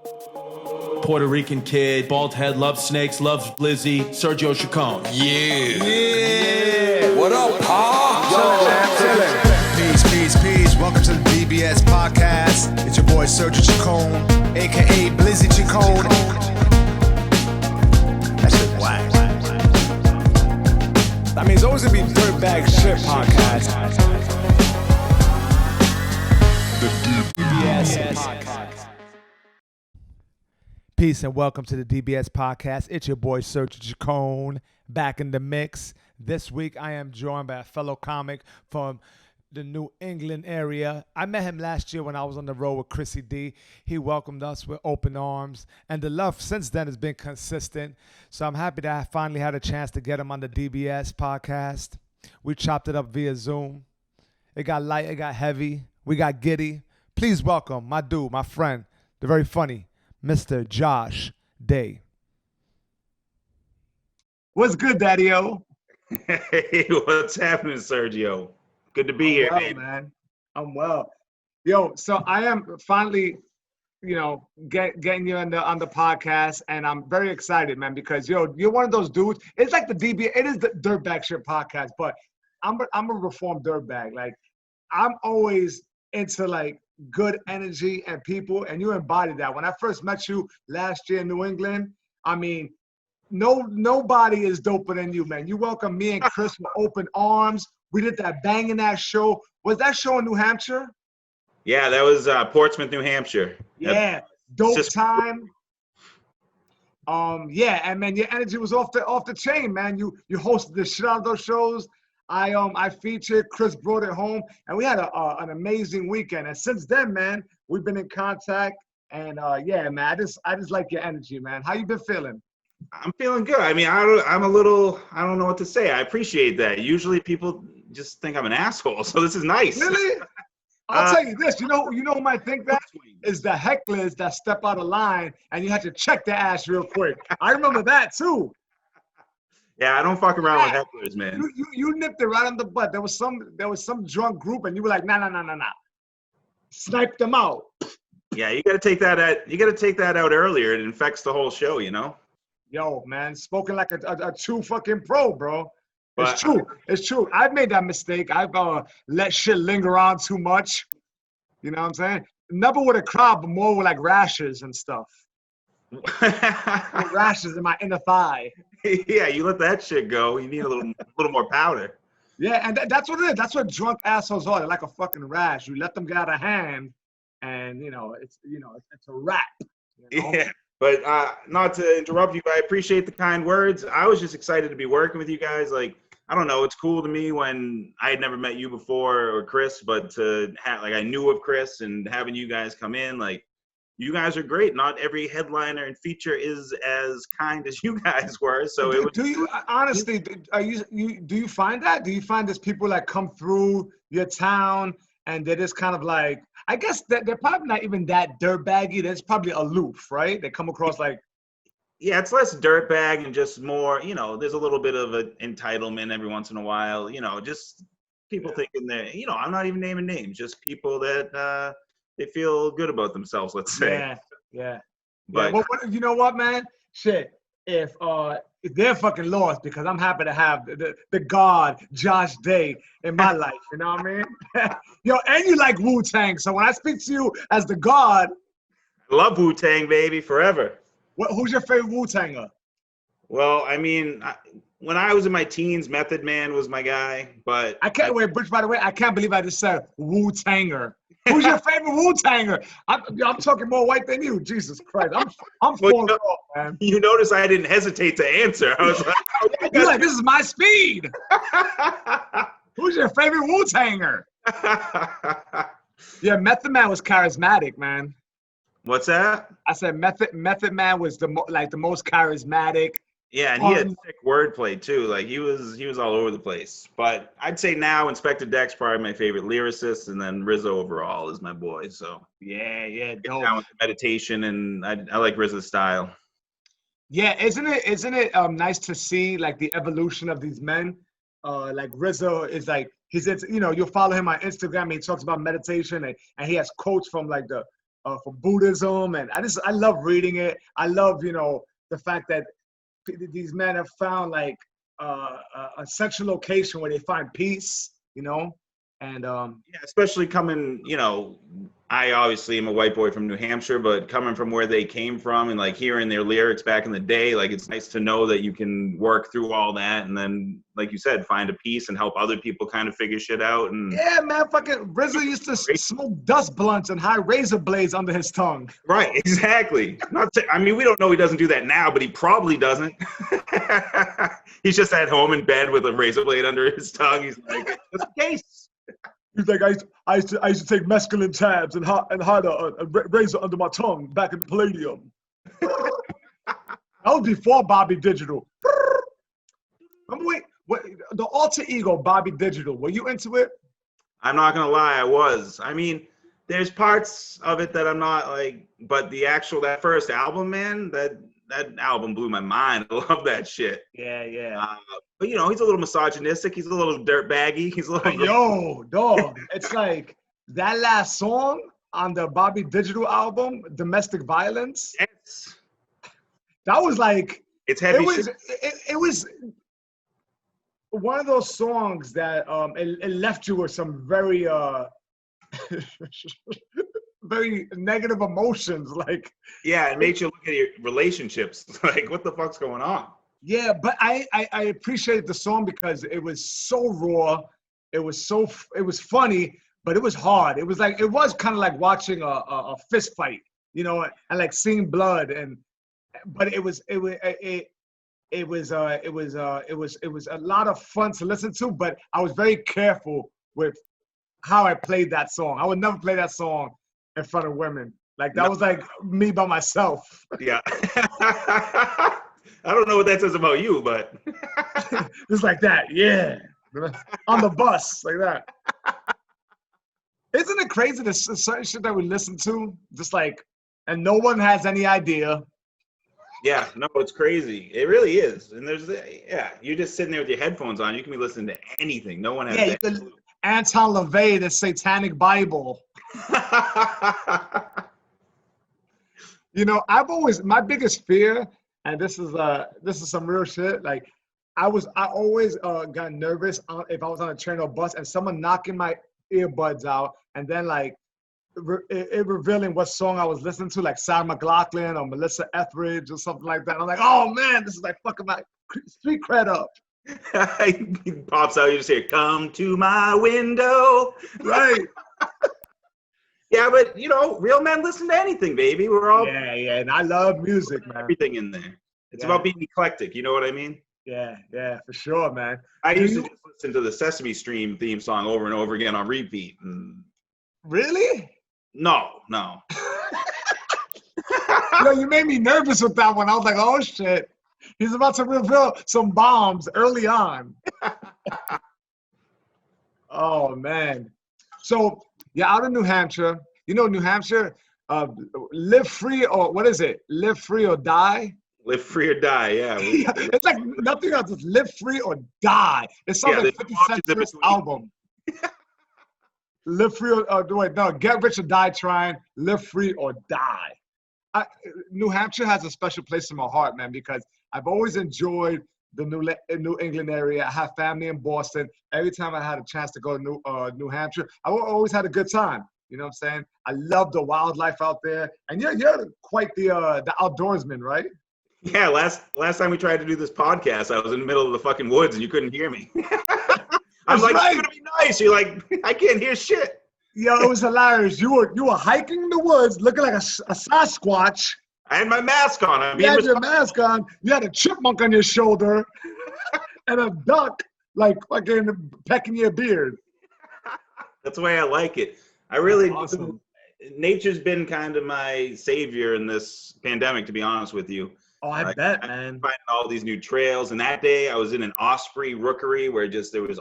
Puerto Rican kid, bald head, loves snakes, loves Blizzy, Sergio Chacon. Yeah. What up, Pa? Peace. Welcome to the DBS Podcast. It's your boy Sergio Chacon, a.k.a. Blizzy Chacon. That shit whack. I mean, it's always gonna be Dirtbag Shit Podcast. The DBS Podcast. Peace and welcome to the DBS Podcast. It's your boy Sergio Chacon back in the mix. This week I am joined by a fellow comic from the New England area. I met him last year when I was on the road with Chrissy D. He welcomed us with open arms, and the love since then has been consistent. So I'm happy that I finally had a chance to get him on the DBS Podcast. We chopped it up via Zoom. It got light, it got heavy. We got giddy. Please welcome my dude, my friend, the very funny Mr. Josh Day. What's good, Daddy-O? Hey, what's happening, Sergio? Good to be here, man. I'm well. Yo, so I am finally, getting you on the podcast, and I'm very excited, man, because you're one of those dudes. It's like it is the Dirtbag Shit Podcast, but I'm a reformed dirtbag. Like, I'm always into like good energy and people, and you embody that. When I first met you last year in New England, I mean, nobody is doper than you, man. You welcomed me and Chris with open arms. We did that banging ass show. Was that show in New Hampshire? Yeah, that was Portsmouth, New Hampshire. Yeah, dope time. Yeah, and man, your energy was off the chain, man. You hosted the shit out of those shows. I featured, Chris brought it home, and we had an amazing weekend. And since then, man, we've been in contact. And yeah, man, I just like your energy, man. How you been feeling? I'm feeling good. I mean, I don't know what to say. I appreciate that. Usually people just think I'm an asshole, so this is nice. Really? I'll tell you this. You know who might think that? Is the hecklers that step out of line and you have to check their ass real quick. I remember that too. Yeah, I don't fuck around with hecklers, man. You nipped it right on the butt. There was some drunk group and you were like, nah. Snipe them out. Yeah, you gotta take that out earlier. It infects the whole show, you know? Yo, man, spoken like a true fucking pro, bro. It's true. I've made that mistake. I've let shit linger on too much. You know what I'm saying? Never with a crowd, but more with like rashes and stuff. Rashes in my inner thigh. Yeah, you let that shit go. You need a little more powder. Yeah, and that's what it is. That's what drunk assholes are. They're like a fucking rash. You let them get out of hand, and it's a wrap. You know? Yeah. But not to interrupt you, but I appreciate the kind words. I was just excited to be working with you guys. Like, I don't know, it's cool to me when I had never met you before or Chris, but I knew of Chris and having you guys come in, like, you guys are great. Not every headliner and feature is as kind as you guys were. So do you honestly? Do you find that? Do you find there's people that come through your town and they're just kind of like, I guess that they're probably not even that dirtbaggy. That's probably aloof, right? They come across like, yeah, it's less dirtbag and just more, there's a little bit of an entitlement every once in a while, just people thinking that, I'm not even naming names, just people that they feel good about themselves, let's say. Yeah. But well, you know what, man? Shit, if they're fucking lost, because I'm happy to have the God, Josh Day, in my life, you know what I mean? Yo, and you like Wu-Tang, so when I speak to you as the God. I love Wu-Tang, baby, forever. Who's your favorite Wu-Tanger? Well, I mean, when I was in my teens, Method Man was my guy, but... Wait, Butch, by the way, I can't believe I just said Wu-Tanger. Who's your favorite Wu-Tanger? I'm talking more white than you. Jesus Christ. I'm falling off, man. You notice I didn't hesitate to answer. I was like, you're like, this is my speed. Who's your favorite Wu-Tanger? Yeah, Method Man was charismatic, man. What's that? I said Method Man was the most charismatic. Yeah, and he had sick wordplay too. Like he was all over the place. But I'd say now Inspector Deck's probably my favorite lyricist, and then Rizzo overall is my boy. So yeah, dope. Down with the meditation, and I like Rizzo's style. Yeah, isn't it nice to see like the evolution of these men? Like Rizzo is like you'll follow him on Instagram. And he talks about meditation, and he has quotes from like the for Buddhism, and I love reading it. I love, you know, the fact that these men have found like a central location where they find peace, you know, and Yeah, especially coming, you know, I obviously am a white boy from New Hampshire, but coming from where they came from and like hearing their lyrics back in the day, like it's nice to know that you can work through all that and then, like you said, find a peace and help other people kind of figure shit out. And yeah, man, fucking RZA used to smoke dust blunts and hide razor blades under his tongue. right, exactly. I mean, we don't know he doesn't do that now, but he probably doesn't. He's just at home in bed with a razor blade under his tongue. He's like, just in case. He's like, I used to take mescaline tabs and hide a razor under my tongue back in the Palladium. That was before Bobby Digital. Remember, what the alter ego Bobby Digital? Were you into it? I'm not gonna lie, I was. I mean, there's parts of it that I'm not like, but that first album, man, that album blew my mind. I love that shit. Yeah. But you know, he's a little misogynistic. He's a little dirtbaggy. He's a little. Yo, dog. It's like that last song on the Bobby Digital album, Domestic Violence. Yes. That was like. It's heavy. It was one of those songs that it left you with some very very negative emotions, like. Yeah, it makes you look at your relationships. Like, what the fuck's going on? Yeah, but I appreciated the song because it was so raw. It was funny, but it was hard. It was kind of like watching a fist fight, you know, and like seeing blood. But it was a lot of fun to listen to. But I was very careful with how I played that song. I would never play that song in front of women. Like that was like me by myself. Yeah. I don't know what that says about you, but it's like that, yeah. On the bus, like that. Isn't it crazy the certain shit that we listen to, just like, and no one has any idea? Yeah, no, it's crazy. It really is. And you're just sitting there with your headphones on. You can be listening to anything. No one has. Yeah, Anton LaVey, the Satanic Bible. You know, my biggest fear. And this is some real shit. Like, I always got nervous if I was on a train or bus and someone knocking my earbuds out and then like it revealing what song I was listening to, like Sarah McLachlan or Melissa Etheridge or something like that. And I'm like, oh man, this is like fucking my street cred up. He pops out. You just hear, "Come to my window." Right. Yeah, but you know, real men listen to anything, baby. We're all yeah, and I love music, man. Everything in there. It's about being eclectic. You know what I mean? Yeah, for sure, man. I used to just listen to the Sesame Stream theme song over and over again on repeat. Really? No. Yo, you made me nervous with that one. I was like, oh shit, he's about to reveal some bombs early on. Oh man. So you're out in New Hampshire. You know, New Hampshire, live free or what is it? Live free or die? Live free or die, yeah. It's like nothing else. It's live free or die. It sounds like 50 Cent's first album. Live free or no, get rich or die trying. Live free or die. New Hampshire has a special place in my heart, man, because I've always enjoyed the New England area. I have family in Boston. Every time I had a chance to go to New Hampshire, I always had a good time. You know what I'm saying? I love the wildlife out there. And you're quite the outdoorsman, right? Yeah, last time we tried to do this podcast, I was in the middle of the fucking woods and you couldn't hear me. I'm like, it's gonna be nice. You're like, I can't hear shit. Yo, it was hilarious. You were hiking in the woods looking like a Sasquatch. I had my mask on. You had your mask on. You had a chipmunk on your shoulder and a duck like fucking pecking your beard. That's the way I like it. I really awesome. Nature's been kind of my savior in this pandemic, to be honest with you. Oh, I bet, man. Finding all these new trails. And that day I was in an osprey rookery where there was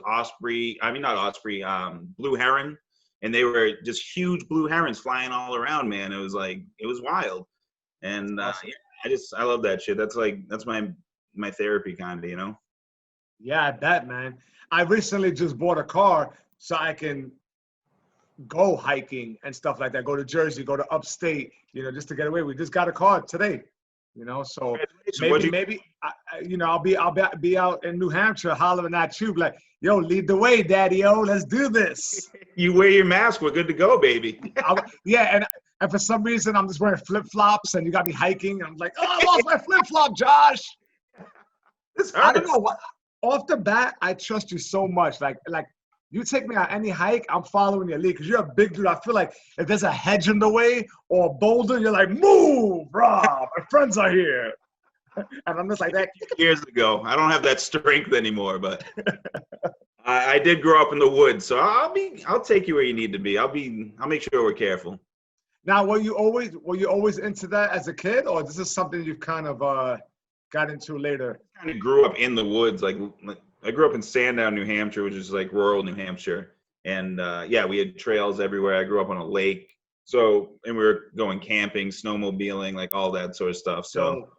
blue heron. And they were just huge blue herons flying all around, man. It was wild. And awesome. I love that shit. That's my therapy kind of, you know? Yeah, I bet, man. I recently just bought a car so I can go hiking and stuff like that. Go to Jersey, go to upstate, just to get away. We just got a car today, So maybe I'll be out in New Hampshire hollering at you like, yo, lead the way, daddy-o. Let's do this. You wear your mask. We're good to go, baby. And for some reason, I'm just wearing flip-flops, and you got me hiking. I'm like, oh, I lost my flip-flop, Josh. This hurts. I don't know what. Off the bat, I trust you so much. Like you take me on any hike, I'm following your lead because you're a big dude. I feel like if there's a hedge in the way or a boulder, you're like, move, Rob. My friends are here. And I'm just like that. Years ago, I don't have that strength anymore, but I did grow up in the woods, so I'll take you where you need to be. I'll make sure we're careful. Now, were you always into that as a kid, or this is something you've kind of got into later? I kind of grew up in the woods. Like I grew up in Sandown, New Hampshire, which is like rural New Hampshire. And we had trails everywhere. I grew up on a lake. And we were going camping, snowmobiling, like all that sort of stuff. So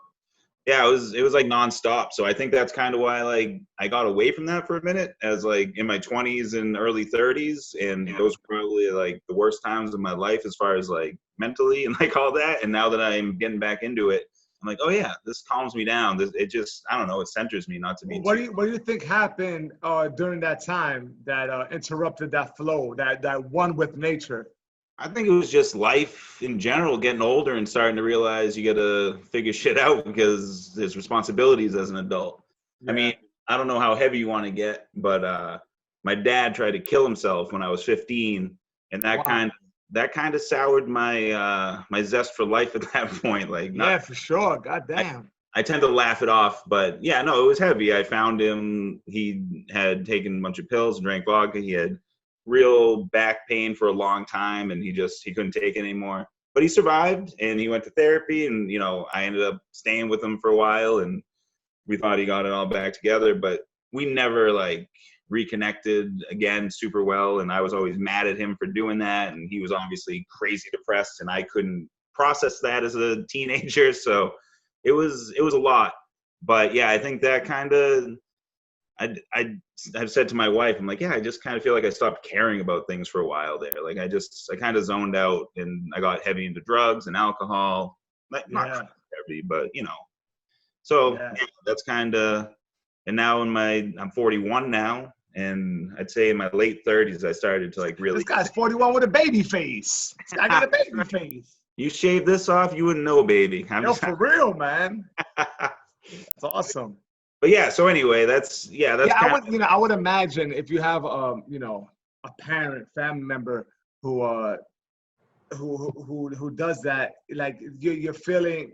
yeah, it was like nonstop. So I think that's kind of why like I got away from that for a minute as like in my 20s and early 30s. And those were probably like the worst times of my life as far as like mentally and like all that. And now that I'm getting back into it, I'm like, oh yeah, this calms me down. It just, I don't know, it centers me not to be. What do you think happened during that time that interrupted that flow, that one with nature? I think it was just life in general, getting older and starting to realize you got to figure shit out because there's responsibilities as an adult. Yeah. I mean, I don't know how heavy you want to get, but my dad tried to kill himself when I was 15, and that kind of soured my my zest for life at that point. Like, for sure. God damn. I tend to laugh it off, but yeah, no, it was heavy. I found him. He had taken a bunch of pills and drank vodka. He had real back pain for a long time, and he couldn't take it anymore. But he survived, and he went to therapy, and I ended up staying with him for a while, and we thought he got it all back together, but we never like reconnected again super well, and I was always mad at him for doing that, and he was obviously crazy depressed, and I couldn't process that as a teenager, so it was a lot. But yeah, I think that kind of I've said to my wife, I'm like, yeah, I just kind of feel like I stopped caring about things for a while there. Like I kind of zoned out, and I got heavy into drugs and alcohol, like not heavy, but so yeah, that's kind of. And now I'm 41 now, and I'd say in my late 30s, I started to like really. This guy's 41 with a baby face. I got a baby face. You shave this off, you wouldn't know, baby. For real, man. It's awesome. But yeah, so anyway, I would imagine if you have a parent, family member who does that, like you're feeling,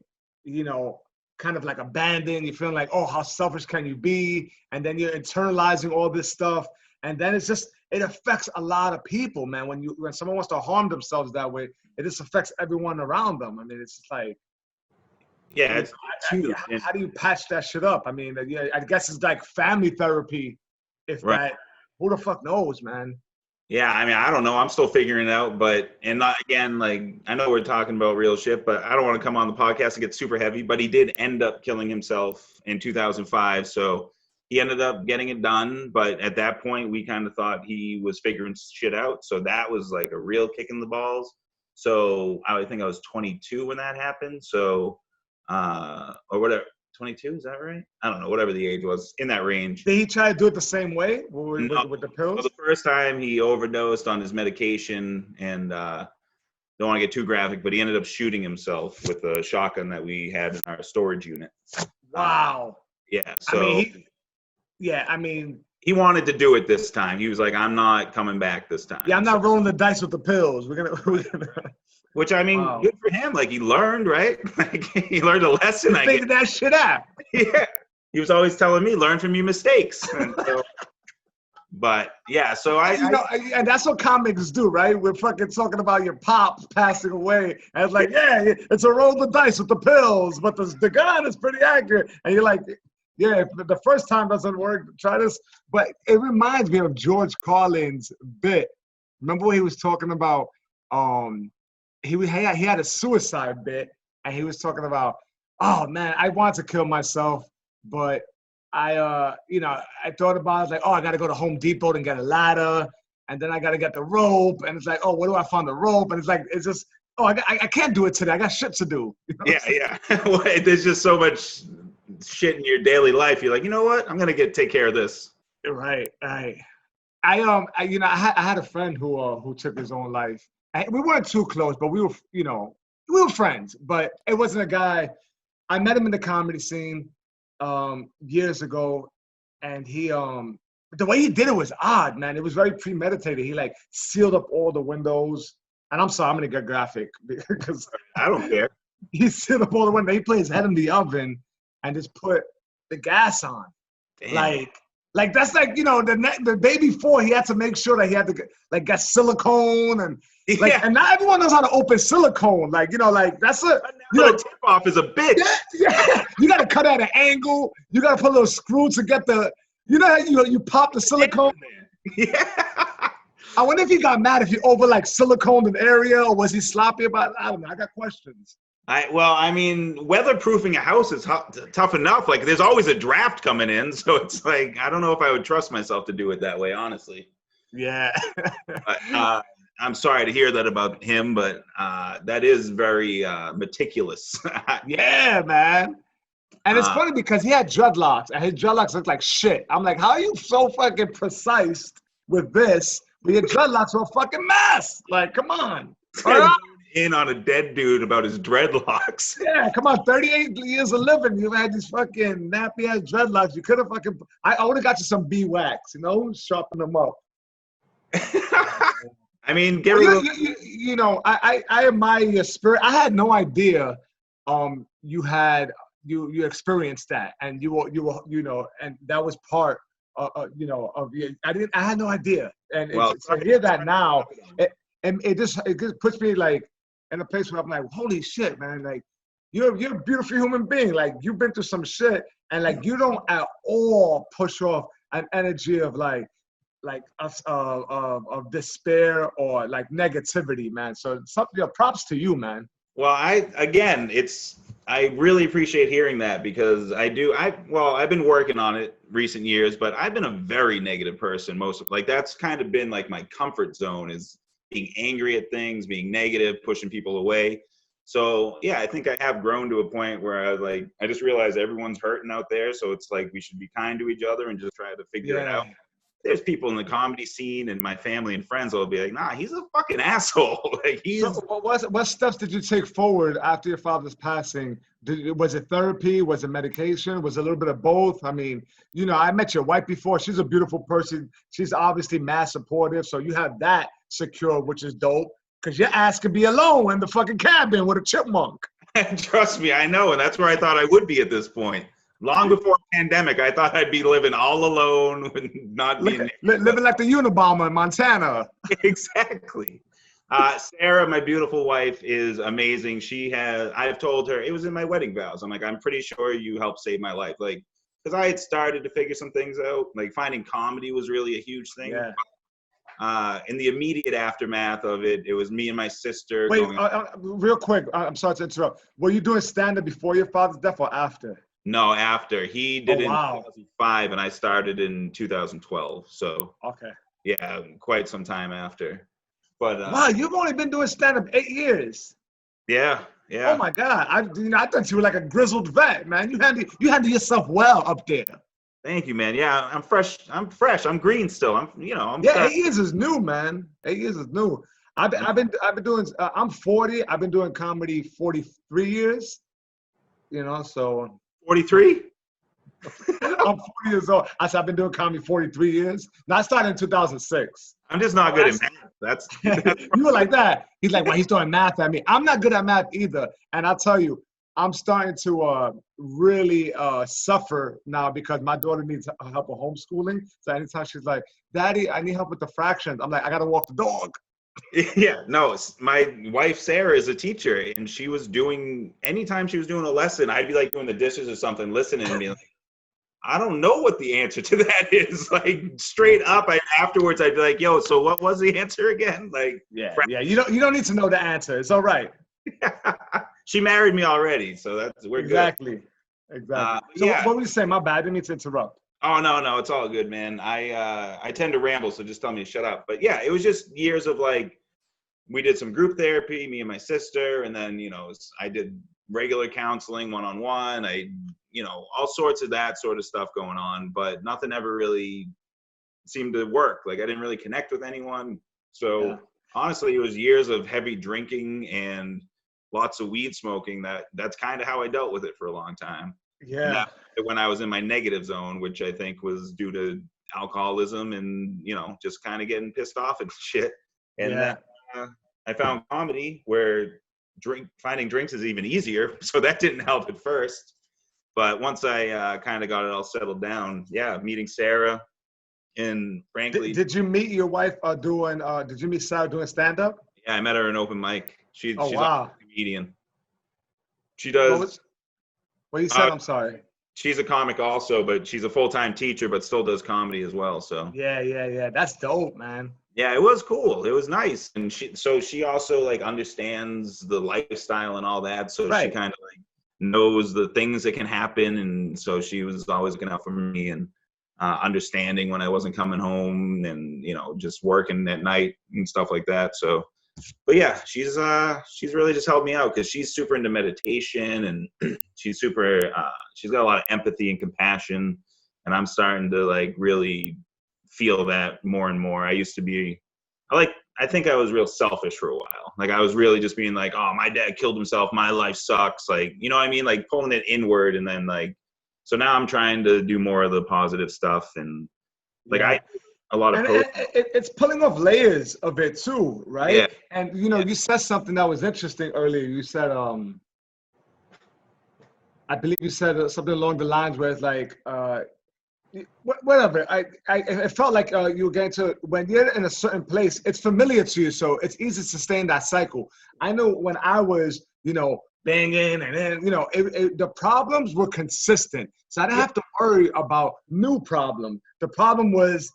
kind of like abandoned. You're feeling like, oh, how selfish can you be? And then you're internalizing all this stuff, and then it affects a lot of people, man. When someone wants to harm themselves that way, it just affects everyone around them. I mean, it's just like. Yeah, how do you patch that shit up? I mean, I guess it's like family therapy, that. Who the fuck knows, man? Yeah, I mean, I don't know. I'm still figuring it out, again, like, I know we're talking about real shit, but I don't want to come on the podcast and get super heavy, but he did end up killing himself in 2005, so he ended up getting it done, but at that point, we kind of thought he was figuring shit out, so that was like a real kick in the balls. So I think I was 22 when that happened, so... or whatever, 22, is that right? I don't know, whatever the age was, in that range. Did he try to do it the same way with the pills? Well, the first time he overdosed on his medication, and don't want to get too graphic, but he ended up shooting himself with a shotgun that we had in our storage unit. Wow. Yeah, so... I mean... He wanted to do it this time. He was like, I'm not coming back this time. Yeah, I'm not rolling the dice with the pills. We're gonna... Which, I mean, Good for him. Like, he learned, right? Like, he learned a lesson. He figured that shit out. Yeah. He was always telling me, learn from your mistakes. But, yeah, so and that's what comics do, right? We're fucking talking about your pops passing away. And it's like, yeah, it's a roll the dice with the pills, but the gun is pretty accurate. And you're like, yeah, if the first time doesn't work, try this. But it reminds me of George Carlin's bit. Remember when he was talking about... He had a suicide bit, and he was talking about, oh man, I want to kill myself, but I thought about it, like, oh, I got to go to Home Depot and get a ladder, and then I got to get the rope, and it's like, oh, where do I find the rope? And it's like, it's just, oh, I can't do it today. I got shit to do. You know Yeah. Well, there's just so much shit in your daily life. You're like, you know what? I'm gonna take care of this. Right. I had a friend who took his own life. We weren't too close, but we were friends. But it wasn't a guy. I met him in the comedy scene years ago, and he the way he did it was odd, man. It was very premeditated. He like sealed up all the windows. And I'm sorry, I'm gonna get graphic because I don't care. He sealed up all the windows. He put his head in the oven and just put the gas on. Damn. Like that's like, the day before he had to make sure that he had to get silicone and and not everyone knows how to open silicone. That's a tip off is a bitch. Yeah. You gotta cut at an angle. You gotta put a little screw to get the how you pop the silicone. Yeah. I wonder if he got mad if you over siliconed an area, or was he sloppy about it? I don't know. I got questions. Weatherproofing a house is tough enough. Like, there's always a draft coming in, so it's like I don't know if I would trust myself to do it that way, honestly. Yeah. But, I'm sorry to hear that about him, but that is very meticulous. Yeah, man. And it's funny because he had dreadlocks, and his dreadlocks looked like shit. I'm like, how are you so fucking precise with this? But your dreadlocks are a fucking mess. Like, come on. In on a dead dude about his dreadlocks. Yeah, come on. 38 years of living, you've had these fucking nappy ass dreadlocks. You could have I would have got you some bee wax, sharpen them up. I mean, get rid of. I admire your spirit. I had no idea you experienced that, and you were and that was part of you. I had no idea, and to hear that now, it just puts me in a place where I'm like, holy shit, man! Like, you're a beautiful human being. Like, you've been through some shit, and you don't at all push off an energy of of despair or negativity, man. So props to you, man. Well, I really appreciate hearing that, because I've been working on it recent years, but I've been a very negative person that's kind of been my comfort zone, is being angry at things, being negative, pushing people away. So yeah, I think I have grown to a point where I just realized everyone's hurting out there. So it's we should be kind to each other and just try to figure it out. There's people in the comedy scene and my family and friends will be like, nah, he's a fucking asshole. So what steps did you take forward after your father's passing? Was it therapy? Was it medication? Was it a little bit of both? I mean, I met your wife before. She's a beautiful person. She's obviously mad supportive. So you have that secure, which is dope. Because your ass could be alone in the fucking cabin with a chipmunk. Trust me, I know. And that's where I thought I would be at this point. Long before pandemic, I thought I'd be living all alone and not being living like the Unabomber in Montana. Exactly. Sarah, my beautiful wife, is amazing. I've told her, it was in my wedding vows. I'm like, I'm pretty sure you helped save my life. Because I had started to figure some things out. Finding comedy was really a huge thing. Yeah. In the immediate aftermath of it, it was me and my sister. Wait, real quick. I'm sorry to interrupt. Were you doing stand-up before your father's death or after? No, after. He did in wow. 2005, and I started in 2012. So okay, yeah, quite some time after. But wow, you've only been doing stand-up 8 years. Yeah. Oh my God, I thought you were like a grizzled vet, man. You handle yourself well up there. Thank you, man. Yeah, I'm fresh. I'm green still. I'm 8 years is new, man. 8 years is new. I've been doing. I'm 40. I've been doing comedy 43 years. So. 43? I'm 40 years old. I've been doing comedy 43 years. Now, I started in 2006. I'm just not good at math. That's you were like that. He's like, well, he's doing math at me. I'm not good at math either. And I'll tell you, I'm starting to really suffer now because my daughter needs help with homeschooling. So anytime she's like, Daddy, I need help with the fractions, I'm like, I got to walk the dog. Yeah, no, my wife Sarah is a teacher, and anytime she was doing a lesson, I'd be doing the dishes or something, listening and being like, I don't know what the answer to that is. Straight up, afterwards I'd be like, yo, so what was the answer again? Yeah, you don't need to know the answer. It's all right. She married me already, so we're exactly. good. Exactly. So what were you saying? My bad, I didn't mean to interrupt. Oh no, it's all good, man. I tend to ramble, so just tell me to shut up. But yeah, it was just years of like we did some group therapy, me and my sister, and then I did regular counseling one-on-one. I all sorts of that sort of stuff going on, but nothing ever really seemed to work. Like I didn't really connect with anyone. Yeah. So honestly, it was years of heavy drinking and lots of weed smoking. That's kind of how I dealt with it for a long time. And Yeah. that when I was in my negative zone, which I think was due to alcoholism and just kind of getting pissed off and shit. And then Yeah. I found comedy where finding drinks is even easier. So that didn't help at first. But once I kind of got it all settled down, yeah, meeting Sarah and frankly, Did you meet your wife doing? Did you meet Sarah doing stand up? yeah, I met her in open mic. She's Oh also wow. a comedian. She What does. was what you said? Uh, I'm sorry. she's a comic also, but she's a full-time teacher, but still does comedy as well. So Yeah. That's dope, man. yeah, it was cool. It was nice, and she also like understands the lifestyle and all that. So she Right. kind of like knows the things that can happen, and so she was always looking out for me and understanding when I wasn't coming home, and just working at night and stuff like that. So, but yeah, she's really just helped me out because she's super into meditation and she's got a lot of empathy and compassion, and I'm starting to like really feel that more and more. I used to be, I think I was real selfish for a while. Like I was really just being like, oh, my dad killed himself, my life sucks. Like, you know what I mean? Like pulling it inward, and then like, so now I'm trying to do more of the positive stuff, and like Yeah. a lot of And posts. it's pulling off layers of it too, right? Yeah, And yeah, you said something that was interesting earlier. You said, I believe you said something along the lines where it's like, whatever. I felt like you were getting to when you're in a certain place, it's familiar to you, so it's easy to stay in that cycle. I know when I was, banging, and then the problems were consistent, so I didn't yeah, have to worry about new problem. The problem was,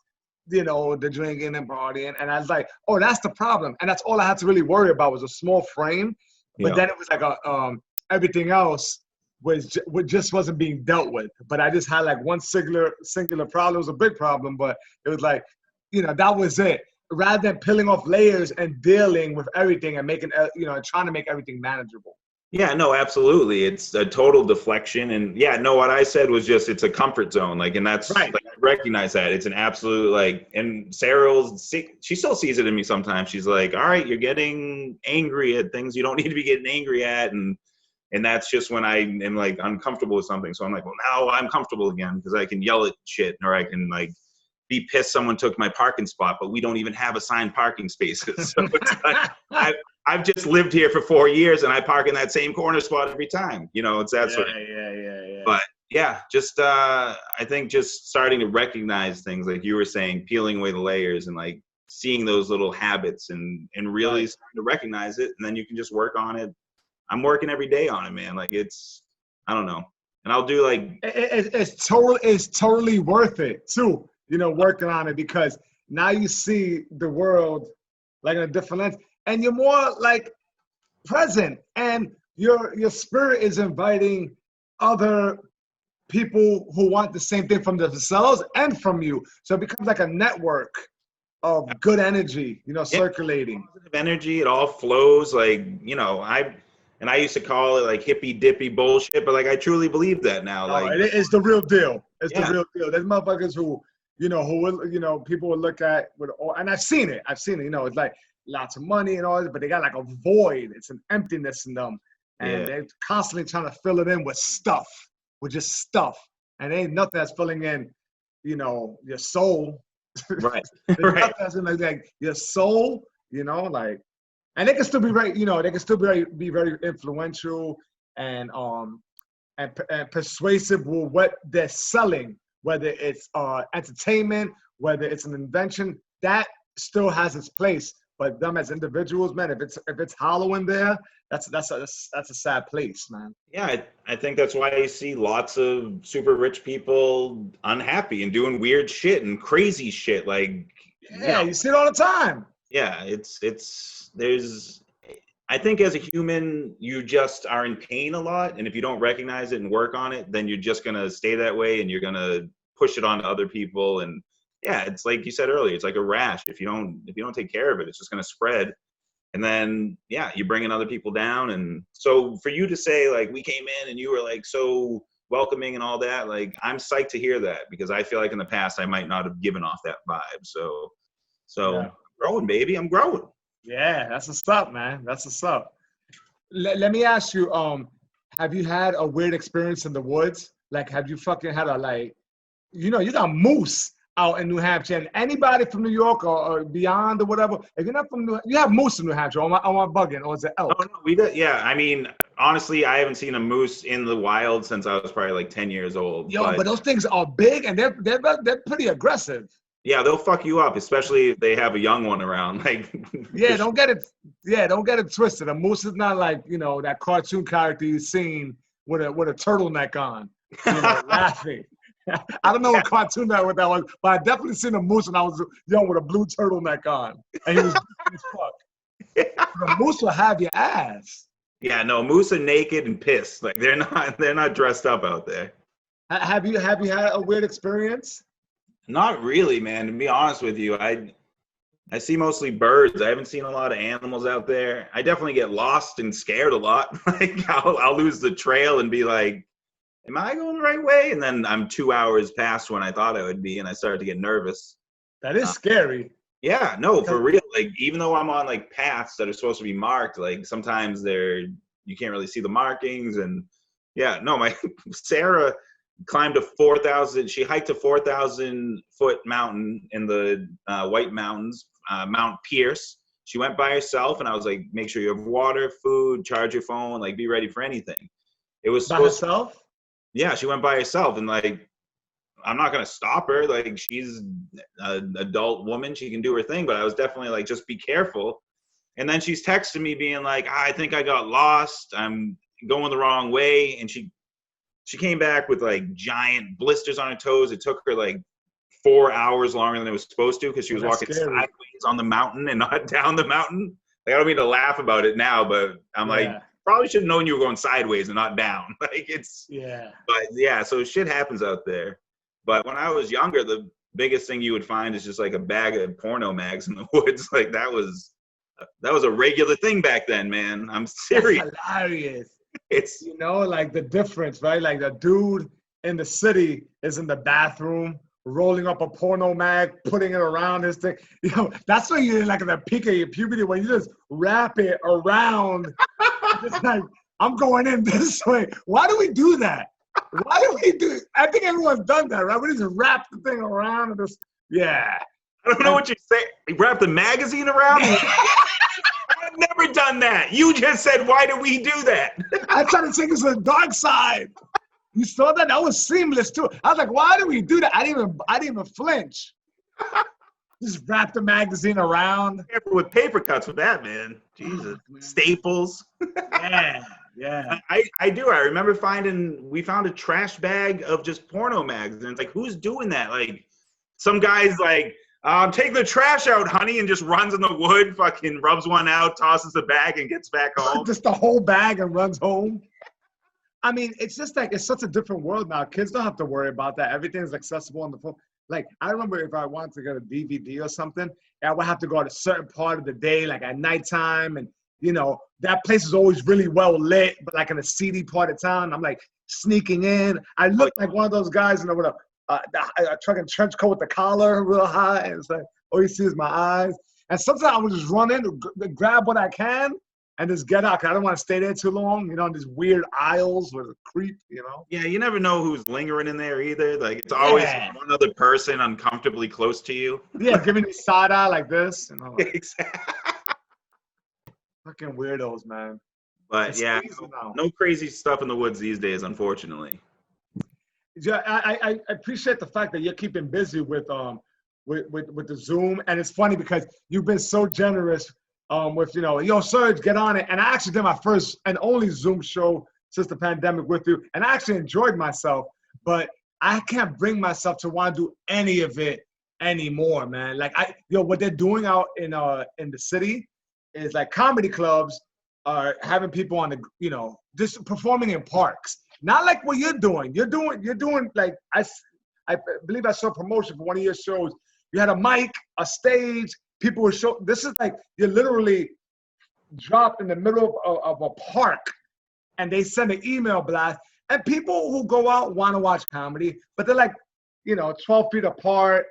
the drinking and partying, and I was like, oh, that's the problem, and that's all I had to really worry about was a small frame. But yeah. then it was like everything else just wasn't being dealt with. But I just had like one singular problem. It was a big problem, but it was like, that was it. Rather than peeling off layers and dealing with everything and making, trying to make everything manageable. Yeah, no, absolutely. It's a total deflection. And yeah, no, what I said was just it's a comfort zone. Like, and that's Right. like I recognize that. It's an absolute like, and Sarah will see, she still sees it in me sometimes. She's like, all right, you're getting angry at things you don't need to be getting angry at. And that's just when I am like uncomfortable with something. So I'm like, well, now I'm comfortable again because I can yell at shit, or I can like be pissed someone took my parking spot, but we don't even have assigned parking spaces. So it's like I've just lived here for 4 years and I park in that same corner spot every time. It's that sort of. Yeah. But yeah, just I think just starting to recognize things like you were saying, peeling away the layers and like seeing those little habits and really Right. starting to recognize it, and then you can just work on it. I'm working every day on it, man. Like I don't know. And I'll do like, It's totally worth it too, working on it, because now you see the world like in a different lens, and you're more like present, and your spirit is inviting other people who want the same thing from themselves and from you. So it becomes like a network of good energy, yeah, circulating. positive energy. It all flows. Like, I used to call it like hippy dippy bullshit, but like, I truly believe that now. No, Like, it's the real deal. It's the yeah, real deal. There's motherfuckers who, who will, people will look at with all, and I've seen it. It's like lots of money and all this, but they got like a void. It's an emptiness in them, and yeah, they're constantly trying to fill it in with stuff, with just stuff, and ain't nothing that's filling in, your soul. right, There's right. nothing that's in like your soul, like, and they can still be very, they can still be very influential and and persuasive with what they're selling, whether it's entertainment, whether it's an invention, that still has its place. But them as individuals, man, if it's hollow in there, that's a sad place, man. Yeah, I think that's why you see lots of super rich people unhappy and doing weird shit and crazy shit. Like, Yeah, you see it all the time. yeah, there's, I think as a human, you just are in pain a lot. And if you don't recognize it and work on it, then you're just going to stay that way, and you're going to push it on to other people. And yeah, it's like you said earlier, it's like a rash. If you don't take care of it, it's just going to spread. And then, yeah, you're bringing other people down. And so for you to say, like, we came in and you were, like, so welcoming and all that, like, I'm psyched to hear that, because I feel like in the past I might not have given off that vibe. So Yeah. growing, baby. I'm growing. Yeah, that's what's up, man. That's what's up. Let me ask you, have you had a weird experience in the woods? Like, have you fucking had a, like, you got moose out in New Hampshire, and anybody from New York or beyond or whatever, if you're not from you have moose in New Hampshire, on my bugging, or is it elk? Oh, no, we did. Yeah, I mean, honestly, I haven't seen a moose in the wild since I was probably like 10 years old. Yo, but those things are big and they're pretty aggressive. Yeah, they'll fuck you up, especially if they have a young one around. Like, Yeah, don't get it twisted. A moose is not like, that cartoon character you've seen with a turtleneck on, laughing. I don't know what cartoon that was, but I definitely seen a moose when I was young with a blue turtleneck on, and he was as fuck. The moose will have your ass. Yeah, no, moose are naked and pissed. Like, they're not dressed up out there. Have you had a weird experience? Not really, man. To be honest with you, I see mostly birds. I haven't seen a lot of animals out there. I definitely get lost and scared a lot. Like, I'll lose the trail and be like, am I going the right way? And then I'm 2 hours past when I thought I would be, and I started to get nervous. That is scary. Yeah, no, for real. Like, even though I'm on, like, paths that are supposed to be marked, like, sometimes you can't really see the markings. And yeah, no, my Sarah climbed she hiked a 4,000 foot mountain in the White Mountains, Mount Pierce. She went by herself, and I was like, make sure you have water, food, charge your phone, like, be ready for anything. It was By herself? Yeah, she went by herself, and, like, I'm not going to stop her. Like, she's an adult woman. She can do her thing. But I was definitely like, just be careful. And then she's texting me being like, I think I got lost. I'm going the wrong way. And she came back with, like, giant blisters on her toes. It took her, like, 4 hours longer than it was supposed to, because she was walking sideways on the mountain and not down the mountain. Like, I don't mean to laugh about it now, but I'm like, probably should have known you were going sideways and not down. Like, but yeah, so shit happens out there. But when I was younger, the biggest thing you would find is just, like, a bag of porno mags in the woods. Like, that was a regular thing back then, man. I'm serious. That's hilarious. It's like the difference, right? Like, the dude in the city is in the bathroom rolling up a porno mag, putting it around his thing. That's when you're like at the peak of your puberty, when you just wrap it around. It's like, I'm going in this way. Why do we do that? Why do we do it? I think everyone's done that, right? We just wrap the thing around and just, I don't know what you say. You wrap the magazine around? I've never done that. You just said, why do we do that? I tried to take us to the dark side. You saw that? That was seamless too. I was like, why do we do that? I didn't even flinch. Just wrap the magazine around. Careful with paper cuts with that, man. Jesus. Staples. Yeah. I do. I remember we found a trash bag of just porno mags. And it's like, who's doing that? Like, some guy's like, take the trash out, honey, and just runs in the wood, fucking rubs one out, tosses the bag, and gets back home. Just the whole bag and runs home. I mean, it's just like, it's such a different world now. Kids don't have to worry about that. Everything's accessible on the phone. Like, I remember if I wanted to get a DVD or something, I would have to go at a certain part of the day, like at nighttime. And, that place is always really well lit, but like in a seedy part of town, I'm like sneaking in. I look like one of those guys, with a trucking trench coat with the collar real high. And it's like, all you see is my eyes. And sometimes I would just run in, grab what I can, and just get out. 'Cause I don't want to stay there too long, in these weird aisles with a creep, Yeah, you never know who's lingering in there either. Like, it's always one other person uncomfortably close to you. Yeah, giving me side eye like this. Exactly. Fucking weirdos, man. But yeah, no crazy stuff in the woods these days, unfortunately. Yeah, I appreciate the fact that you're keeping busy with the Zoom, and it's funny because you've been so generous with yo, Serge, get on it. And I actually did my first and only Zoom show since the pandemic with you, and I actually enjoyed myself, but I can't bring myself to want to do any of it anymore, man. Like, what they're doing out in the city is like comedy clubs are having people on the, just performing in parks. Not like what you're doing. You're doing like, I believe I saw a promotion for one of your shows. You had a mic, a stage, people were showing. This is like you're literally dropped in the middle of a park, and they send an email blast. And people who go out want to watch comedy, but they're like, 12 feet apart,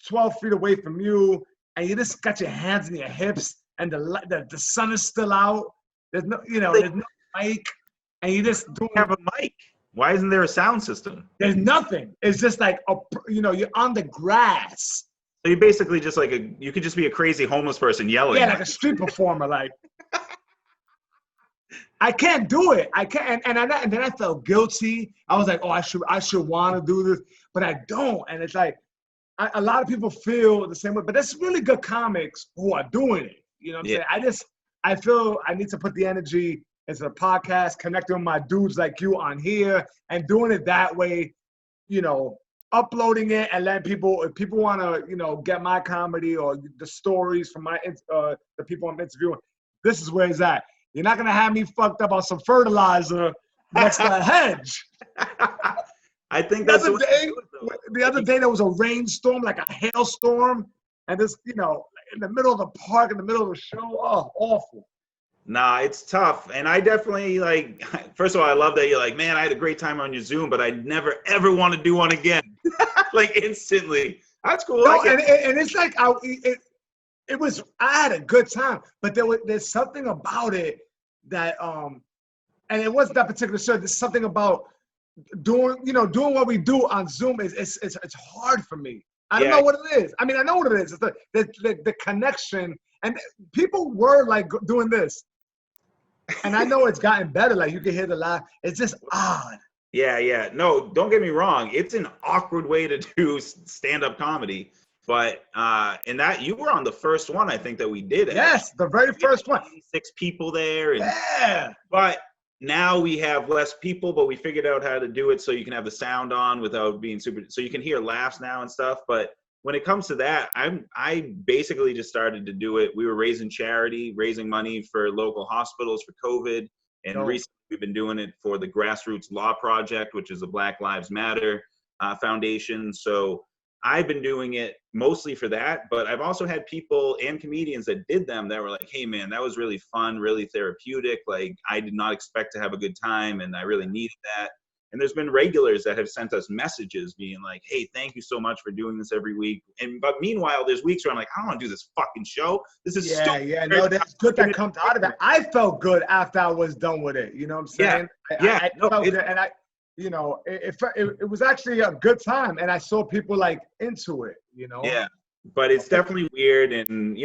12 feet away from you, and you just got your hands in your hips, and the sun is still out. There's no, there's no mic, and you just don't have a mic. Why isn't there a sound system? There's nothing. It's just like you're on the grass. So you basically just you could just be a crazy homeless person yelling. Yeah, like a street performer, like. I can't do it. I can't, and then I felt guilty. I was like, oh, I should want to do this, but I don't. And it's like, a lot of people feel the same way, but there's really good comics who are doing it. You know what I'm saying? I feel I need to put the energy into the podcast, connecting with my dudes like you on here, and doing it that way. Uploading it and letting people, if people want to, get my comedy or the stories from the people I'm interviewing, this is where it's at. You're not going to have me fucked up on some fertilizer next to a hedge. I think the other day there was a rainstorm, like a hailstorm, and this, in the middle of the park, in the middle of the show. Oh, awful. Nah, it's tough. And I definitely first of all, I love that you're like, man, I had a great time on your Zoom, but I never ever want to do one again. Instantly. That's cool. No, and it's like, I had a good time, but there's something about it that, and it wasn't that particular show. There's something about doing what we do on Zoom it's hard for me. I don't know what it is. I mean, I know what it is. It's the connection, and people were like doing this, and I know it's gotten better. Like you can hear the laugh. It's just odd. Yeah. No, don't get me wrong. It's an awkward way to do stand-up comedy. But in that, you were on the first one, I think, that we did. Yes, the very first one. 6 people there. And, yeah. But now we have less people, but we figured out how to do it so you can have the sound on without being super. So you can hear laughs now and stuff. But when it comes to that, I basically just started to do it. We were raising money for local hospitals for COVID. And recently we've been doing it for the Grassroots Law Project, which is a Black Lives Matter foundation. So I've been doing it mostly for that, but I've also had people and comedians that did them that were like, hey man, that was really fun, really therapeutic. Like I did not expect to have a good time and I really needed that. And there's been regulars that have sent us messages being like, hey, thank you so much for doing this every week. But meanwhile, there's weeks where I'm like, I don't want to do this fucking show. This is stupid. Yeah, no, that's good that comes out of it. I felt good after I was done with it. You know what I'm saying? Yeah. I felt good, and it was actually a good time, and I saw people like into it, Yeah, but it's definitely weird, and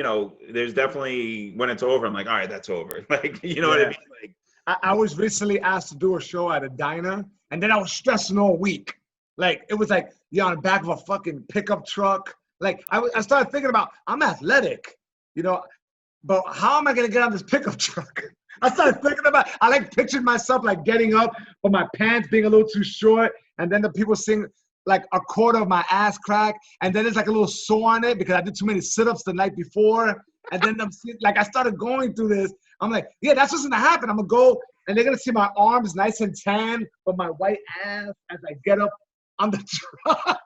there's definitely when it's over, I'm like, all right, that's over. Like, you know what I mean? Like, I was recently asked to do a show at a diner, and then I was stressing all week. Like it was like you're on the back of a fucking pickup truck. Like I started thinking about I'm athletic, but how am I gonna get on this pickup truck? I started thinking about, I pictured myself like getting up, but my pants being a little too short. And then the people sing like a quarter of my ass crack. And then there's like a little sore on it because I did too many sit-ups the night before. And then I started going through this. I'm like, yeah, that's what's going to happen. I'm going to go and they're going to see my arms nice and tan, but my white ass as I get up on the truck.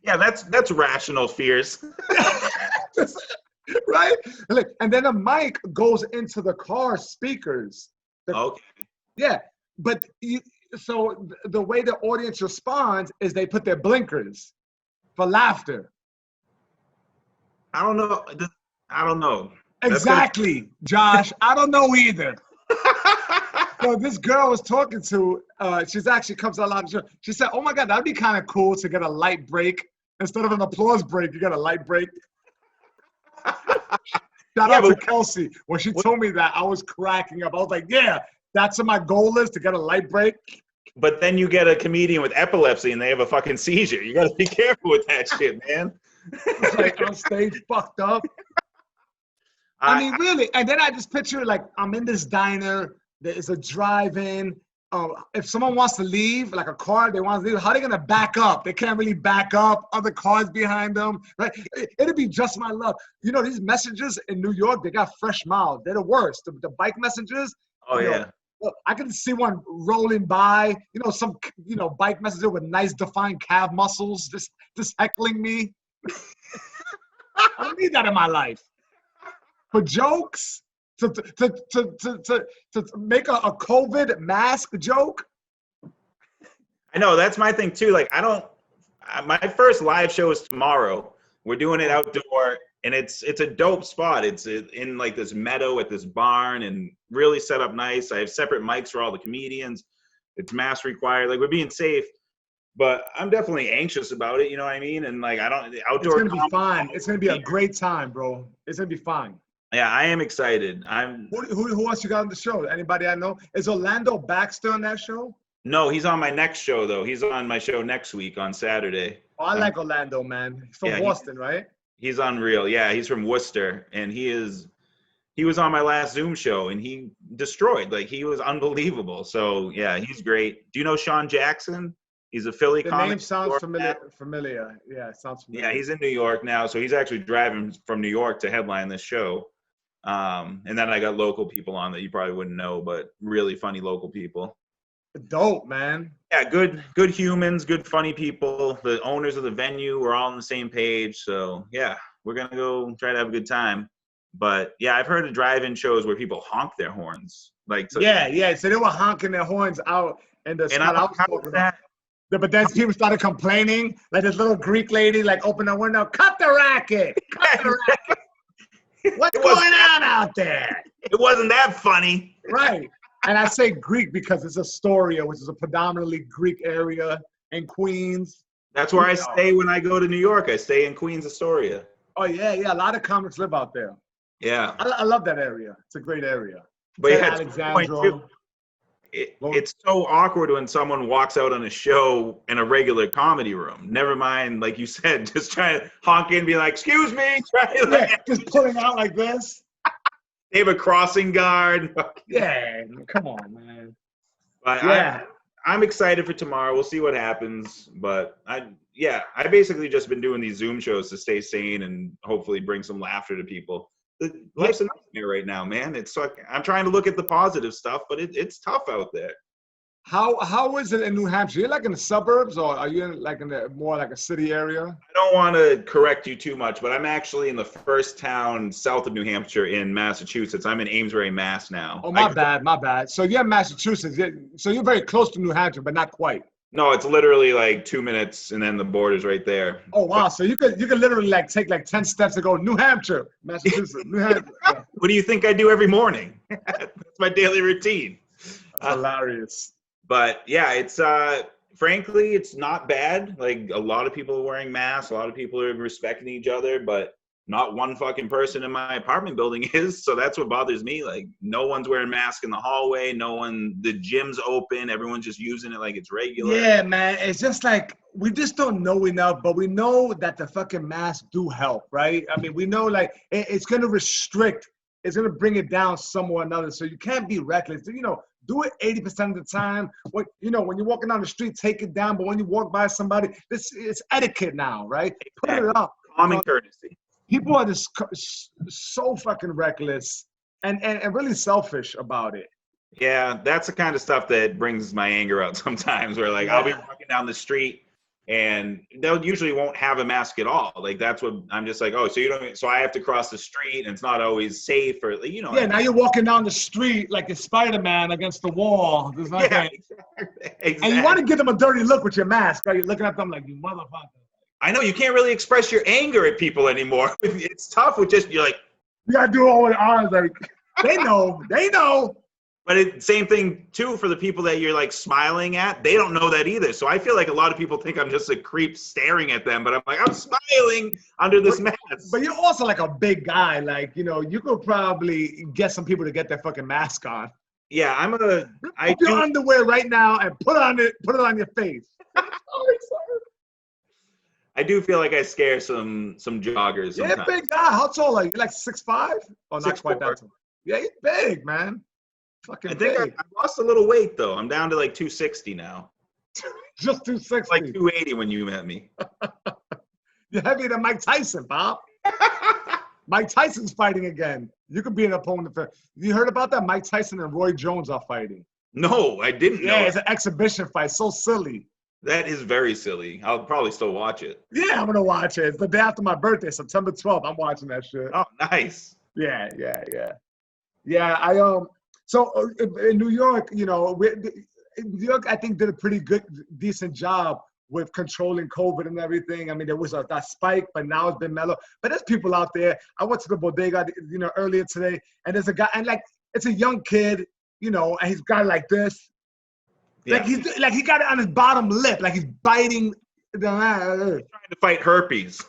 Yeah, that's rational fears. Right? And then the mic goes into the car speakers. Okay. Yeah, but so the way the audience responds is they put their blinkers for laughter. I don't know. Exactly, Josh. I don't know either. So this girl I was talking to, she's actually comes out loud. She said, oh my God, that'd be kind of cool to get a light break. Instead of an applause break, you got a light break. Shout out to Kelsey. When she told me that, I was cracking up. I was like, yeah, that's what my goal is, to get a light break. But then you get a comedian with epilepsy and they have a fucking seizure. You got to be careful with that shit, man. It's like on stage fucked up. I mean, really. And then I just picture like I'm in this diner. There's a drive-in. If someone wants to leave, like a car, they want to leave, how are they going to back up? They can't really back up. Other cars behind them, right? It'd be just my luck. These messages in New York, they got fresh mouths. They're the worst. The bike messages. Oh, yeah. I can see one rolling by, some, bike messenger with nice defined calf muscles just heckling me. I don't need that in my life. For jokes, to make a COVID mask joke. I know, that's my thing too. Like, my first live show is tomorrow. We're doing it outdoor, and it's a dope spot. It's in like this meadow at this barn, and really set up nice. I have separate mics for all the comedians. It's mask required. Like, we're being safe, but I'm definitely anxious about it. You know what I mean? And like, outdoor. It's gonna be fine. It's gonna be a great time, bro. It's gonna be fine. Yeah, I am excited. Who else you got on the show? Anybody I know? Is Orlando Baxter on that show? No, he's on my next show though. He's on my show next week on Saturday. Oh, I like Orlando, man. He's from Boston, right? He's unreal. Yeah, he's from Worcester, and he was on my last Zoom show, and he destroyed. Like, he was unbelievable. So yeah, he's great. Do you know Sean Jackson? He's a Philly comic. The name sounds familiar. Yeah, it sounds familiar. Yeah, he's in New York now, so he's actually driving from New York to headline this show. And then I got local people on that you probably wouldn't know, but really funny local people. Dope, man. Yeah, good humans, good funny people. The owners of the venue were all on the same page. So yeah, we're gonna go try to have a good time. But yeah, I've heard of drive-in shows where people honk their horns. Like, so, yeah. So they were honking their horns out in the spot. But then people started complaining. Like this little Greek lady, like, opened the window, cut the racket. Cut the racket. What's going on out there? It wasn't that funny. Right. And I say Greek because it's Astoria, which is a predominantly Greek area in Queens. That's where I stay when I go to New York. I stay in Queens, Astoria. Oh, yeah. A lot of comics live out there. Yeah. I love that area. It's a great area. But you had Alexandro. It's so awkward when someone walks out on a show in a regular comedy room. Never mind, like you said, just trying to honk in and be like, excuse me. Just pulling out like this. They have a crossing guard. Yeah, come on, man. But yeah. I'm excited for tomorrow. We'll see what happens. But I basically just been doing these Zoom shows to stay sane and hopefully bring some laughter to people. Life's a nightmare right now, man. It's like, I'm trying to look at the positive stuff, but it's tough out there. How is it in New Hampshire? You're like in the suburbs, or are you like in the more like a city area? I don't want to correct you too much, but I'm actually in the first town south of New Hampshire in Massachusetts. I'm in Amesbury, Mass now. Oh, my bad. So you're in Massachusetts. So you're very close to New Hampshire, but not quite. No, it's literally like 2 minutes, and then the border's right there. Oh wow! So you could literally like take like 10 steps to go New Hampshire, Massachusetts, New Hampshire. Yeah. What do you think I do every morning? That's my daily routine. Hilarious. But yeah, it's frankly, it's not bad. Like, a lot of people are wearing masks. A lot of people are respecting each other, but not one fucking person in my apartment building is. So that's what bothers me. Like, no one's wearing masks in the hallway. The gym's open. Everyone's just using it like it's regular. Yeah, man. It's just like, we just don't know enough, but we know that the fucking masks do help, right? I mean, we know like it's going to restrict. It's going to bring it down somewhere or another. So you can't be reckless. Do it 80% of the time. When you're walking down the street, take it down. But when you walk by somebody, it's etiquette now, right? Put it up. Common courtesy. People are just so fucking reckless and really selfish about it. Yeah, that's the kind of stuff that brings my anger out sometimes, where like I'll be walking down the street and they'll usually won't have a mask at all. Like, that's what I'm just like, oh, so I have to cross the street and it's not always safe, or Yeah, now you're walking down the street like a Spider-Man against the wall. Exactly. And you want to give them a dirty look with your mask, right? You're looking at them like, you motherfucker. I know, you can't really express your anger at people anymore. It's tough with just, you're like, you gotta do it all with eyes, like, they know. But same thing too for the people that you're like smiling at. They don't know that either. So I feel like a lot of people think I'm just a creep staring at them, but I'm like, I'm smiling under this mask. But you're also like a big guy. Like, you could probably get some people to get their fucking mask on. Yeah, Put your underwear right now and put it on your face. I do feel like I scare some joggers sometimes. Yeah, big guy. How tall are you? Like 6'5"? Oh, not 6'4". quite that tall. Yeah, he's big, man. Fucking I think big. I lost a little weight though. I'm down to like 260 now. Just 260. Like 280 when you met me. You're heavier than Mike Tyson, Bob. Mike Tyson's fighting again. You could be an opponent for. You heard about that? Mike Tyson and Roy Jones are fighting. No, I didn't Yeah, know. it's an exhibition fight. So silly. That is very silly. I'll probably still watch it. Yeah, I'm gonna watch it. It's the day after my birthday, September 12th. I'm watching that shit. Oh, nice. Yeah. Yeah, So in New York, New York, I think did a pretty decent job with controlling COVID and everything. I mean, there was that spike, but now it's been mellow. But there's people out there. I went to the bodega, earlier today, and there's a guy, and like it's a young kid, and he's got like this, Yeah. like he got it on his bottom lip, like he's biting. Trying to fight herpes.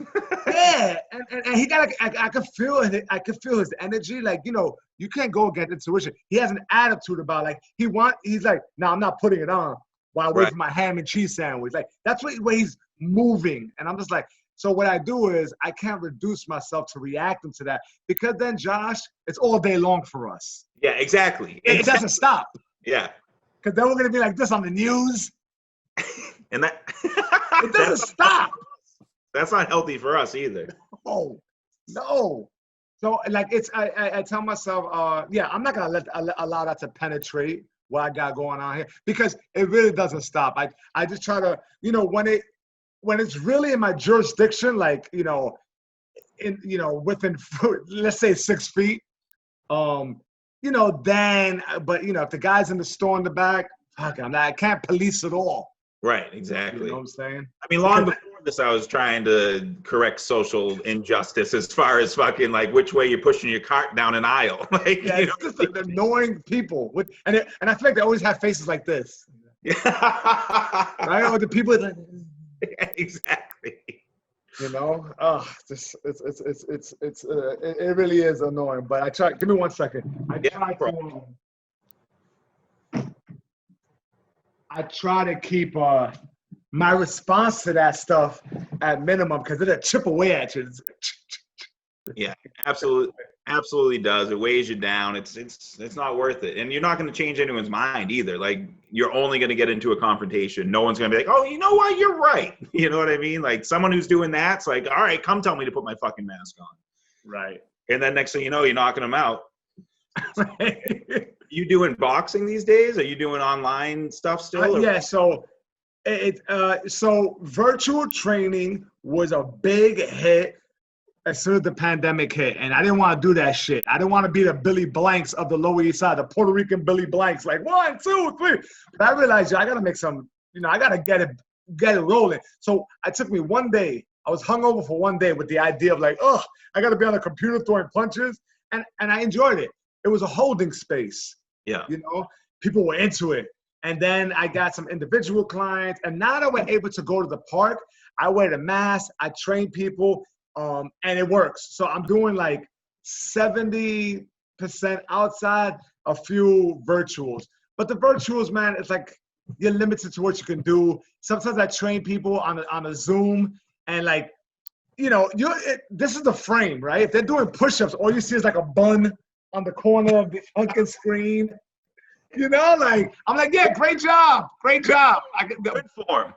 Yeah, and he got I could feel it. I could feel his energy. Like you can't go against intuition. He has an attitude about like he's like, no, I'm not putting it on while I wait for my ham and cheese sandwich. Like that's what he's moving, and I'm just like, so what I do is I can't reduce myself to reacting to that because then Josh, it's all day long for us. Yeah, exactly. It doesn't stop. Yeah. Because then we're gonna be like this on the news. And that it doesn't stop. That's not healthy for us either. Oh, no. So like I tell myself, I'm not gonna allow that to penetrate what I got going on here because it really doesn't stop. I just try to, when it's really in my jurisdiction, like within let's say 6 feet, then but if the guy's in the store in the back, fuck, I can't police it all. Right, exactly. You know what I'm saying? I mean, long before this, I was trying to correct social injustice as far as fucking like which way you're pushing your cart down an aisle. Like, it's just annoying people. And I feel like they always have faces like this. Yeah. Right? Or the people like, exactly. it really is annoying. But I try. Give me 1 second. I try to keep my response to that stuff at minimum because it'll chip away at you. Yeah, absolutely does. It weighs you down. It's not worth it, and you're not going to change anyone's mind either. Like you're only going to get into a confrontation. No one's going to be like, "Oh, you know what? You're right." You know what I mean? Like someone who's doing that's like, "All right, come tell me to put my fucking mask on." Right. And then next thing you know, you're knocking them out. You doing boxing these days? Are you doing online stuff still? Yeah. So so virtual training was a big hit as soon as the pandemic hit, and I didn't want to do that shit. I didn't want to be the Billy Blanks of the Lower East Side, the Puerto Rican Billy Blanks, like 1, 2, 3. But I realized I gotta make some. I gotta get it rolling. So it took me 1 day. I was hungover for 1 day with the idea of like, oh, I gotta be on a computer throwing punches, and I enjoyed it. It was a holding space. Yeah. People were into it. And then I got some individual clients. And now that we're able to go to the park, I wear the mask, I train people, and it works. So I'm doing like 70% outside, a few virtuals. But the virtuals, man, it's like you're limited to what you can do. Sometimes I train people on a Zoom and like, this is the frame, right? If they're doing push-ups, all you see is like a bun on the corner of the fucking screen. Like, I'm like, yeah, great job. Good form.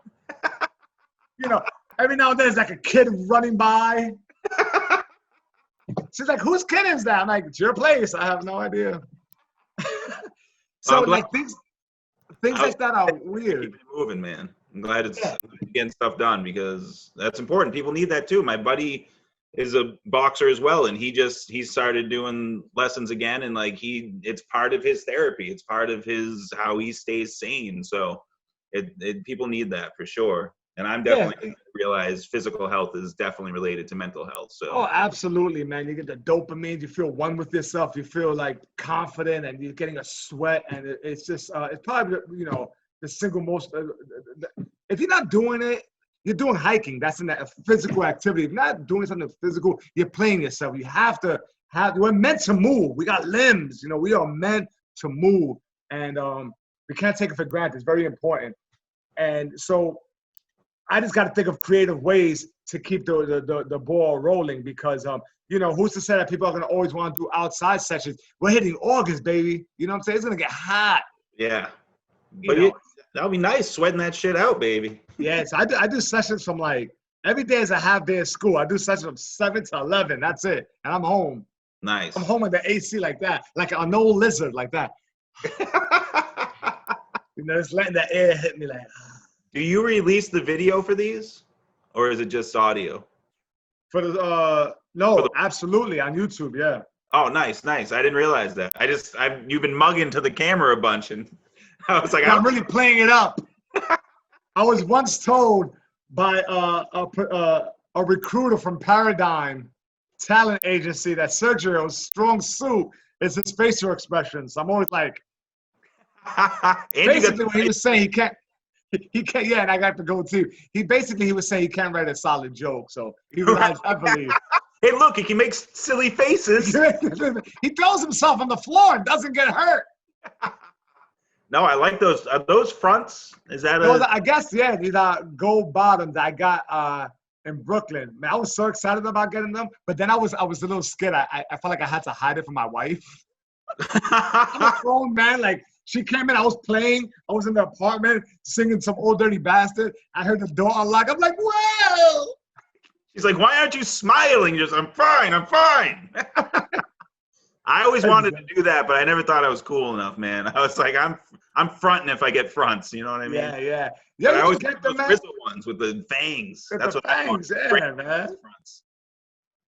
Every now and then there's like a kid running by. She's like, whose kid is that? I'm like, it's your place. I have no idea. So like things like that are weird. Keep it moving, man. I'm glad it's getting stuff done because that's important. People need that too. My buddy is a boxer as well, and he started doing lessons again, and like it's part of his therapy. It's part of his how he stays sane. So people need that for sure. And I'm definitely realize physical health is definitely related to mental health. So absolutely, man. You get the dopamine, you feel one with yourself, you feel like confident, and you're getting a sweat, and it's just it's probably the single most if you're not doing it, you're doing hiking. That's in that physical activity. If you're not doing something physical, you're playing yourself. You have to we're meant to move. We got limbs, we are meant to move. And we can't take it for granted. It's very important. And so I just got to think of creative ways to keep the ball rolling because, who's to say that people are going to always want to do outside sessions? We're hitting August, baby. You know what I'm saying? It's going to get hot. Yeah. But that'll be nice, sweating that shit out, baby. Yes, I do sessions from like, every day is a half day of school. I do sessions from 7 to 11. That's it. And I'm home. Nice. I'm home with the AC like that, like an old lizard like that. You know, just letting that air hit me like. Do you release the video for these, or is it just audio? For the absolutely on YouTube, yeah. Oh, nice. I didn't realize that. You've been mugging to the camera a bunch, and I was like, I'm really playing it up. I was once told by a recruiter from Paradigm Talent Agency that Sergio's strong suit is his facial expressions. I'm always like, basically what he was saying, he can't, yeah, and I got to go too. He was saying he can't write a solid joke, so he relies heavily. Hey, look, he can make silly faces. He throws himself on the floor and doesn't get hurt. No, I like those. Are those fronts? Is that I guess, yeah, these are gold bottoms I got in Brooklyn. Man, I was so excited about getting them, but then I was a little scared. I felt like I had to hide it from my wife. I'm a grown man. Like, she came in, I was playing. I was in the apartment singing some Old Dirty Bastard. I heard the door unlock. I'm like, well. She's like, why aren't you smiling? Just, I'm fine. I always wanted to do that, but I never thought I was cool enough, man. I was like, I'm fronting if I get fronts. You know what I mean? Yeah. I always get those grizzle ones with the fangs. With That's the what fangs, I want. Yeah, man. Fronts.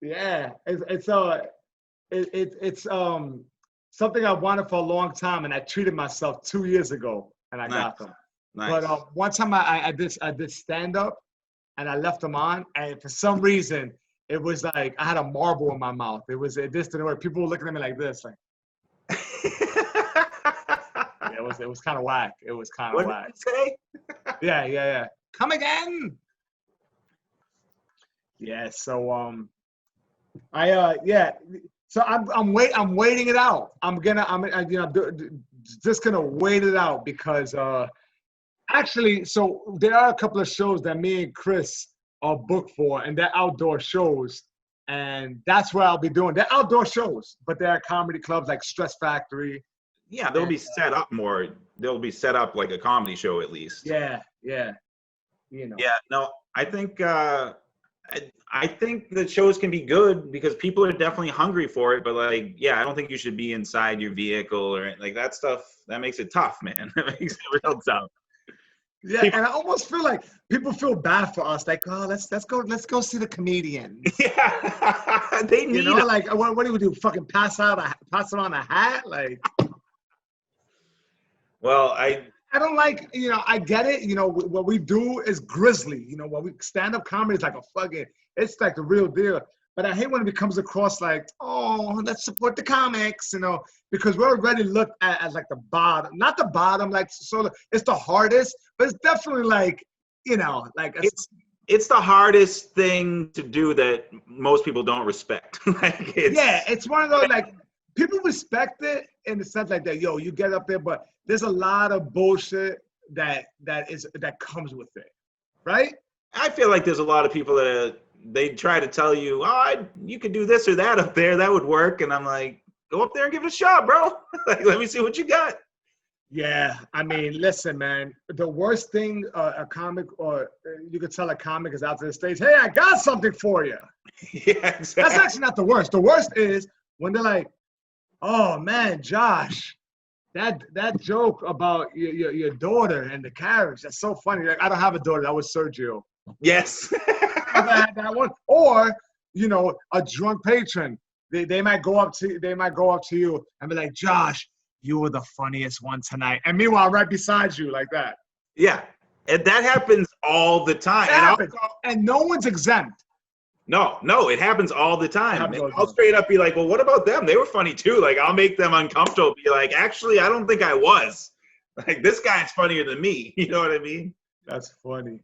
Yeah, it's something I wanted for a long time, and I treated myself 2 years ago, and I got them. Nice. But one time I did stand up, and I left them on, and for some reason it was like I had a marble in my mouth. It just didn't work. People were looking at me like this, like. Yeah, it was kind of whack. It was kind of whack. What did you say? Yeah. Come again. Yeah. So So I'm waiting it out. I'm just gonna wait it out because actually, so there are a couple of shows that me and Chris are booked for, and they're outdoor shows, and that's where I'll be doing. They're outdoor shows, but they're at comedy clubs like Stress Factory. Yeah, they'll be set up more. They'll be set up like a comedy show at least. Yeah. You know. Yeah. No, I think the shows can be good because people are definitely hungry for it. But like, yeah, I don't think you should be inside your vehicle or like that stuff. That makes it tough, man. That makes it real tough. Yeah, and I almost feel like people feel bad for us. Like, oh, let's go see the comedian. Yeah, they need. You know, like what do we do? Fucking pass around a hat? Like, well, I don't like. You know, I get it. You know, what we do is grisly. You know, what we stand up comedy is like it's like the real deal. But I hate when it becomes across like, oh, let's support the comics, you know, because we're already looked at as like the bottom, not the bottom, like so it's the hardest, but it's definitely like, you know, like it's the hardest thing to do that most people don't respect. Like it's one of those like people respect it in the sense like that, yo, you get up there, but there's a lot of bullshit that comes with it, right? I feel like there's a lot of people that they try to tell you, oh, you could do this or that up there, that would work, and I'm like, go up there and give it a shot, bro. Like, let me see what you got. Yeah, I mean, listen, man. The worst thing a comic, or you could tell a comic is out to the stage, hey, I got something for you. Yeah, exactly. That's actually not the worst. The worst is when they're like, oh man, Josh, that joke about your daughter and the carriage, that's so funny. Like, I don't have a daughter. That was Sergio. Yes. That one. Or, you know, a drunk patron. They might go up to you and be like, Josh, you were the funniest one tonight. And meanwhile, right beside you, like that. Yeah. And that happens all the time. And no one's exempt. No, it happens all the time. I'll straight up be like, well, what about them? They were funny too. Like, I'll make them uncomfortable. Be like, actually, I don't think I was. Like, this guy's funnier than me. You know what I mean? That's funny.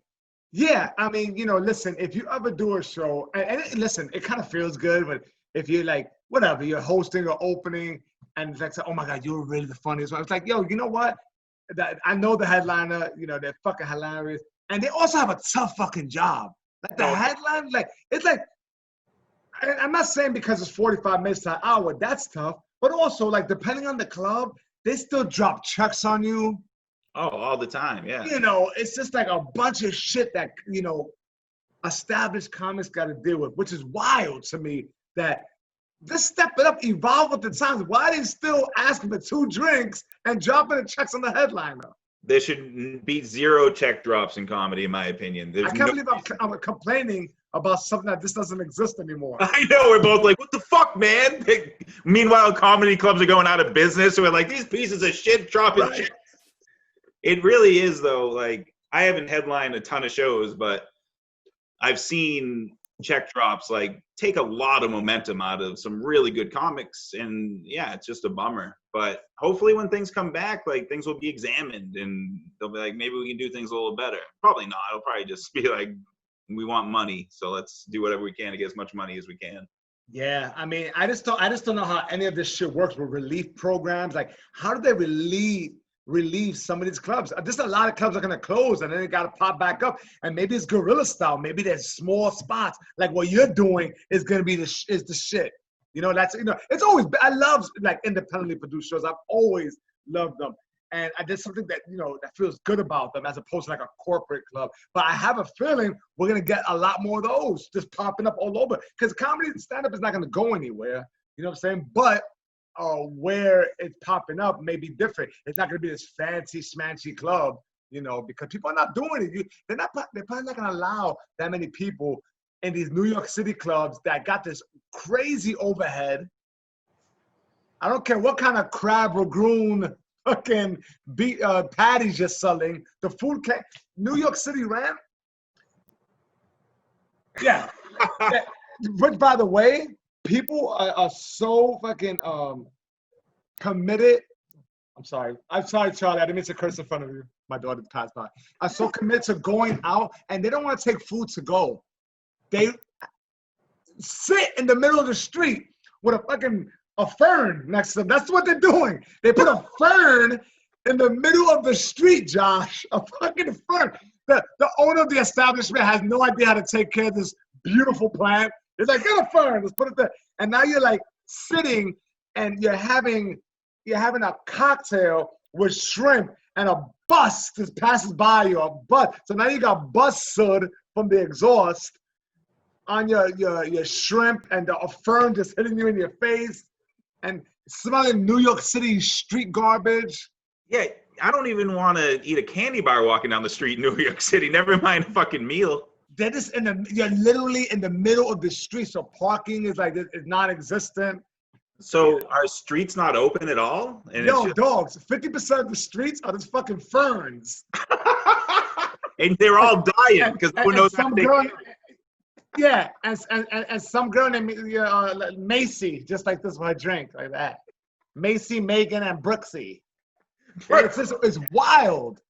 Yeah, I mean, you know, listen, if you ever do a show, listen, it kind of feels good, but if you're like, whatever, you're hosting or opening, and it's like, oh my God, you're really the funniest one. It's like, yo, you know what? I know the headliner, you know, they're fucking hilarious. And they also have a tough fucking job. Like the headline, like, it's like, I'm not saying because it's 45 minutes to an hour, that's tough, but also, like, depending on the club, they still drop checks on you. Oh, all the time, yeah. You know, it's just like a bunch of shit that, you know, established comics got to deal with, which is wild to me that just step it up, evolve with the times. Why are they still asking for 2 drinks and dropping the checks on the headliner? there should be 0 check drops in comedy, in my opinion. I can't believe I'm complaining about something that just doesn't exist anymore. I know, we're both like, what the fuck, man? Meanwhile, comedy clubs are going out of business. So we're like, these pieces of shit dropping checks. It really is, though. Like, I haven't headlined a ton of shows, but I've seen check drops like take a lot of momentum out of some really good comics, and yeah, it's just a bummer. But hopefully when things come back, like things will be examined and they'll be like, maybe we can do things a little better. Probably not. It'll probably just be like, we want money, so let's do whatever we can to get as much money as we can. Yeah, I mean, I just don't know how any of this shit works with relief programs. Like, how do they relieve some of these clubs? Just a lot of clubs are gonna close and then they gotta pop back up. And maybe it's guerrilla style. Maybe there's small spots. Like what you're doing is gonna be the shit. You know, that's, you know, it's always, I love like independently produced shows. I've always loved them. And I did something that, you know, that feels good about them as opposed to like a corporate club. But I have a feeling we're going to get a lot more of those just popping up all over. Because comedy and stand-up is not going to go anywhere. You know what I'm saying? But where it's popping up may be different. It's not going to be this fancy, smancy club, you know, because people are not doing it. They're probably not going to allow that many people in these New York City clubs that got this crazy overhead. I don't care what kind of crab ragoon fucking patties you're selling. The food can New York City rent. Yeah. But by the way, people are so fucking committed. I'm sorry, Charlie. I didn't mean to curse in front of you. My daughter passed by. Are so committed to going out, and they don't want to take food to go. They sit in the middle of the street with a fern next to them. That's what they're doing. They put a fern in the middle of the street, Josh. A fucking fern. The owner of the establishment has no idea how to take care of this beautiful plant. He's like, get a fern, let's put it there. And now you're like sitting and you're having a cocktail with shrimp and a bus just passes by you, a bus. So now you got bus soot from the exhaust on your shrimp, and a fern just hitting you in your face, and smelling New York City street garbage. Yeah, I don't even want to eat a candy bar walking down the street in New York City. Never mind a fucking meal. They're just you're literally in the middle of the street, so parking is like it's non-existent. So are streets not open at all? And Yo, dogs, 50% of the streets are just fucking ferns. And they're all dying because no one knows how to take care of it. Yeah, and some girl named Macy, just like this, with her drink, like that. Macy, Megan, and Brooksy. It's wild.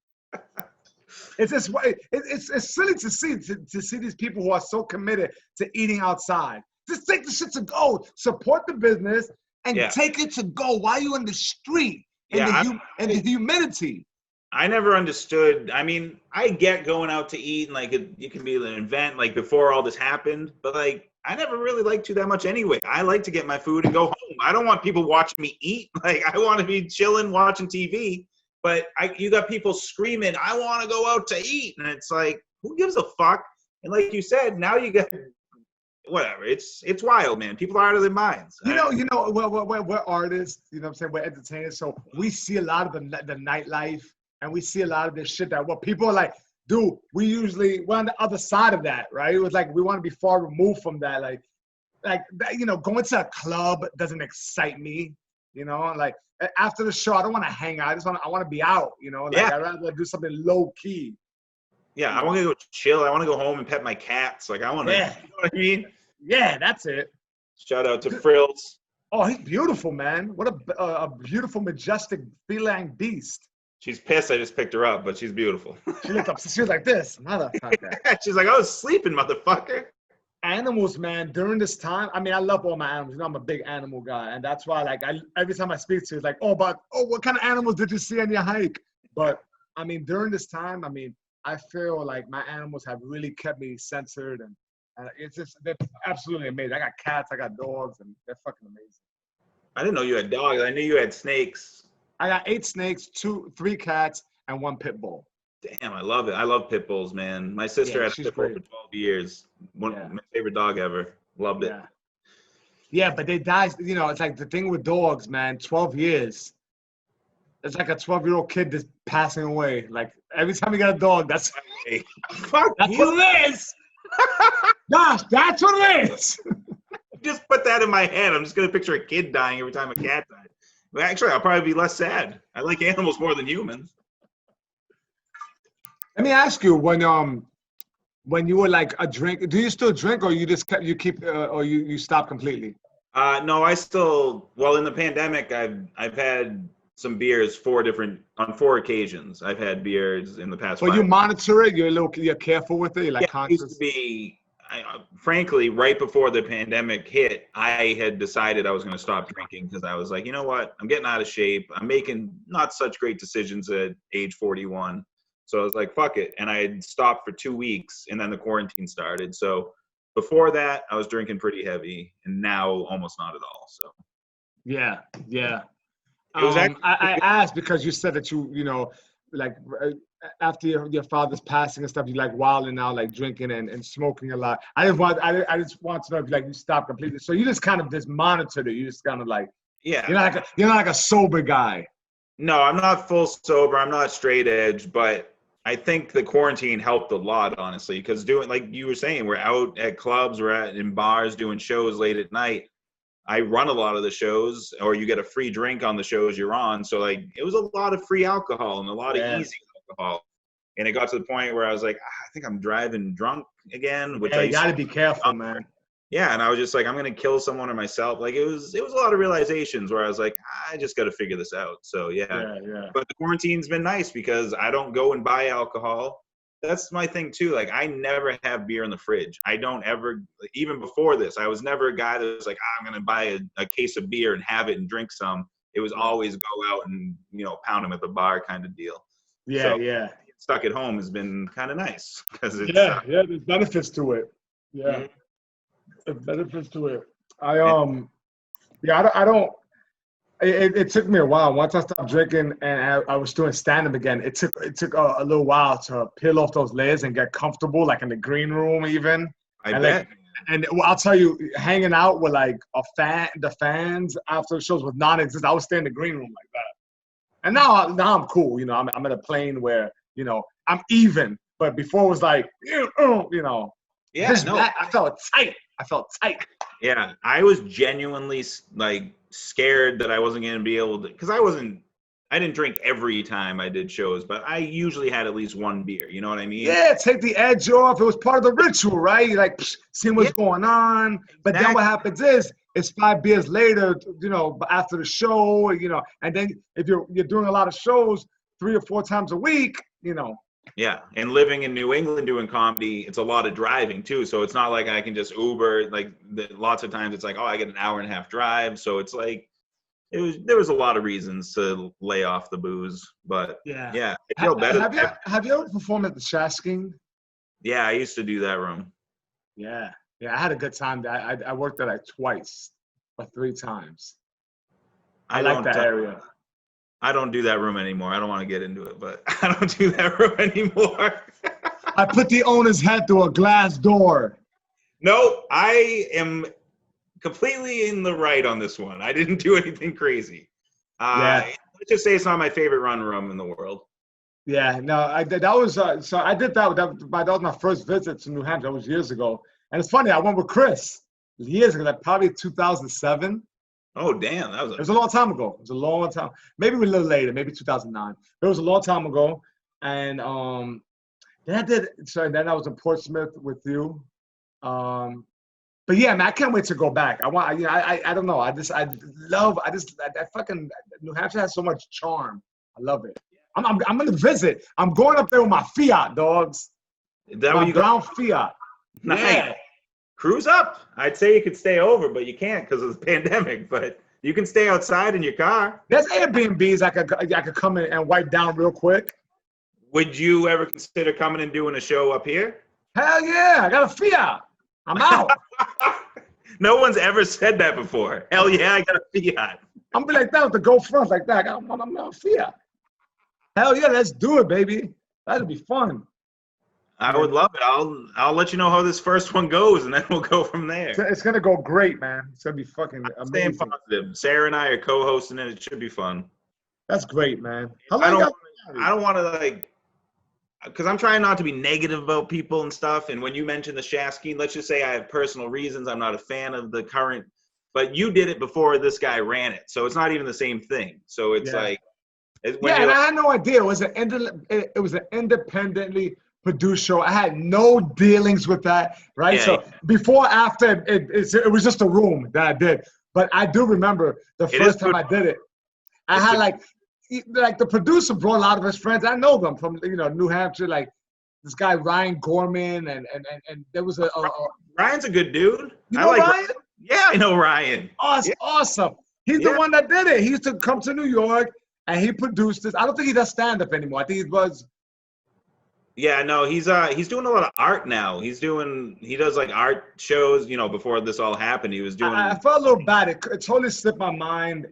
It's just it's silly to see these people who are so committed to eating outside. Just take the shit to go. Support the business and take it to go while you're in the street in the humidity. I never understood. I mean, I get going out to eat and like it can be an event like before all this happened, but like I never really liked to that much anyway. I like to get my food and go home. I don't want people watching me eat. Like I want to be chilling, watching TV. But you got people screaming, I want to go out to eat. And it's like, who gives a fuck? And like you said, now you got whatever. It's wild, man. People are out of their minds. You know, we're artists, you know what I'm saying? We're entertainers. So we see a lot of the nightlife, and we see a lot of this shit that what people are like, dude, we're on the other side of that, right? It was like, we want to be far removed from that. Like, you know, going to a club doesn't excite me, you know? Like, after the show, I don't want to hang out. I want to be out, you know? Like, I'd rather do something low key. Yeah, I want to go chill. I want to go home and pet my cats. Like, I want to, you know what I mean? Yeah, that's it. Shout out to Frills. Oh, he's beautiful, man. What a beautiful, majestic feline beast. She's pissed I just picked her up, but she's beautiful. She looked up. She was like this, motherfucker. She's like, I was sleeping, motherfucker. Animals, man, during this time, I mean, I love all my animals. You know, I'm a big animal guy. And that's why, like, every time I speak to you, it's like, what kind of animals did you see on your hike? But, I mean, during this time, I mean, I feel like my animals have really kept me censored. And it's just, they're absolutely amazing. I got cats, I got dogs, and they're fucking amazing. I didn't know you had dogs. I knew you had snakes. I got 8 snakes, 3 cats, and 1 pit bull. Damn, I love it. I love pit bulls, man. My sister had a pit bull for 12 years. My favorite dog ever. Loved it. Yeah, but they die. You know, it's like the thing with dogs, man. 12 years. It's like a 12-year-old kid just passing away. Like every time you got a dog, that's Fuck that's you. what it is. Gosh, that's what it is. Just put that in my head. I'm just gonna picture a kid dying every time a cat dies. Well, actually, I'll probably be less sad. I like animals more than humans. Let me ask you, when you were like a drink, do you still drink, or you just keep, or you stop completely? No, I still. Well, in the pandemic, I've had some beers on 4 occasions. I've had beers in the past. But 5 you monitor it. You're careful with it. You're like Yeah, it used conscious. to be. Frankly, right before the pandemic hit, I had decided I was going to stop drinking because I was like, you know what? I'm getting out of shape. I'm making not such great decisions at age 41. So I was like, fuck it. And I had stopped for 2 weeks, and then the quarantine started. So before that, I was drinking pretty heavy, and now almost not at all. So Yeah. It was actually I asked because you said that like after your father's passing and stuff, you like wilding out, like drinking and smoking a lot. I just want to know if like you stopped completely. So you just kind of just monitored it. You just kind of like yeah. you're not like a sober guy. No, I'm not full sober. I'm not straight edge, but I think the quarantine helped a lot, honestly, because doing, like you were saying, we're out at clubs, in bars doing shows late at night. I run a lot of the shows, or you get a free drink on the shows you're on. So like, it was a lot of free alcohol and a lot of easy alcohol. And it got to the point where I was like, I think I'm driving drunk again, which You got to be careful, man. Yeah, and I was just like, I'm gonna kill someone or myself. Like it was a lot of realizations where I was like, I just got to figure this out. So yeah. But the quarantine's been nice because I don't go and buy alcohol. That's my thing too. Like I never have beer in the fridge. I don't ever, even before this, I was never a guy that was like, I'm gonna buy a case of beer and have it and drink some. It was always go out and pound them at the bar kind of deal. Yeah. Stuck at home has been kind of nice because it's there's benefits to it. Yeah. Mm-hmm. There's benefits to it. I don't. It took me a while. Once I stopped drinking and I was doing stand-up again, it took a little while to peel off those layers and get comfortable, like in the green room even. I bet. I'll tell you, hanging out with like the fans after the shows was non-existent. I would stay in the green room like that. And now I'm cool. I'm at a plane where I'm even. But before it was like Yeah, I felt tight. Yeah, I was genuinely like scared that I wasn't going to be able to, because I didn't drink every time I did shows, but I usually had at least one beer. You know what I mean? Yeah, take the edge off. It was part of the ritual, right? You're like, seeing what's going on. But then what happens is, it's 5 beers later, after the show, and then if you're doing a lot of shows 3 or 4 times a week, Yeah, and living in New England doing comedy, it's a lot of driving too. So it's not like I can just Uber. Like lots of times it's like, I get an hour and a half drive. So it's like, there was a lot of reasons to lay off the booze. But yeah, I feel better. Have you ever performed at the Shasking? Yeah, I used to do that room. Yeah, I had a good time. I worked there like twice or 3 times. I like that area. I don't do that room anymore. I don't want to get into it, but I don't do that room anymore. I put the owner's head through a glass door. No, I am completely in the right on this one. I didn't do anything crazy. Let's just say it's not my favorite run room in the world. Yeah, no, that was so I did that. That was my first visit to New Hampshire. That was years ago, and it's funny. I went with Chris years ago, like probably 2007. Oh damn, it was a long time ago. It was a long time. Maybe a little later, maybe 2009. It was a long time ago, and then I did. So then I was in Portsmouth with you. But yeah, man, I can't wait to go back. I don't know. I fucking New Hampshire has so much charm. I love it. I'm gonna visit. I'm going up there with my Fiat dogs. Is that where you brown Fiat? Nice. Yeah. Cruise up. I'd say you could stay over, but you can't because of the pandemic. But you can stay outside in your car. There's Airbnbs I could come in and wipe down real quick. Would you ever consider coming and doing a show up here? Hell yeah! I got a Fiat. I'm out. No one's ever said that before. Hell yeah, I got a Fiat. I'm gonna be like that with the go front like that. I'm a Fiat. Hell yeah, let's do it, baby. That'd be fun. I would love it. I'll let you know how this first one goes, and then we'll go from there. It's gonna go great, man. It's gonna be fucking amazing. Staying positive. Sarah and I are co-hosting it. It should be fun. That's great, man. How I long don't you got I don't want to like because I'm trying not to be negative about people and stuff. And when you mentioned the shaft scheme, let's just say I have personal reasons. I'm not a fan of the current, but you did it before this guy ran it, so it's not even the same thing. So it's Yeah. like when Yeah, you're and like, I had no idea. It was an independently produced show. I had no dealings with that, right? yeah, So before, after, it was just a room that I did. But I do remember the it is first time good. I did it. I It's had a, like the producer brought a lot of his friends. I know them from New Hampshire, like this guy Ryan Gorman, and there was a Ryan's a good dude. you I know like. Ryan? Yeah, I know Ryan. Oh, it's Yeah, awesome. He's the yeah. one that did it. He used to come to New York and he produced this. I don't think he does stand up anymore. I think he was. Yeah, no, he's doing a lot of art now. He does like art shows, before this all happened. He was doing I felt a little bad. It totally slipped my mind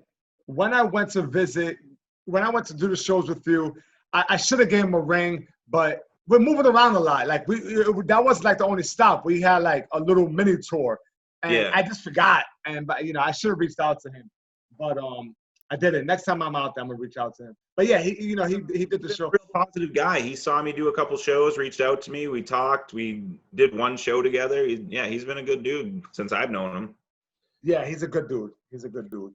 when I went to visit. When I went to do the shows with you, I should have gave him a ring, but we're moving around a lot. Like that was like the only stop. We had like a little mini tour, and Yeah. I just forgot. But I should have reached out to him, but I did it. Next time I'm out there, I'm gonna reach out to him. But yeah, he did the He's a show. real positive guy. He saw me do a couple shows, reached out to me. We talked. We did one show together. He's been a good dude since I've known him. Yeah, he's a good dude. He's a good dude.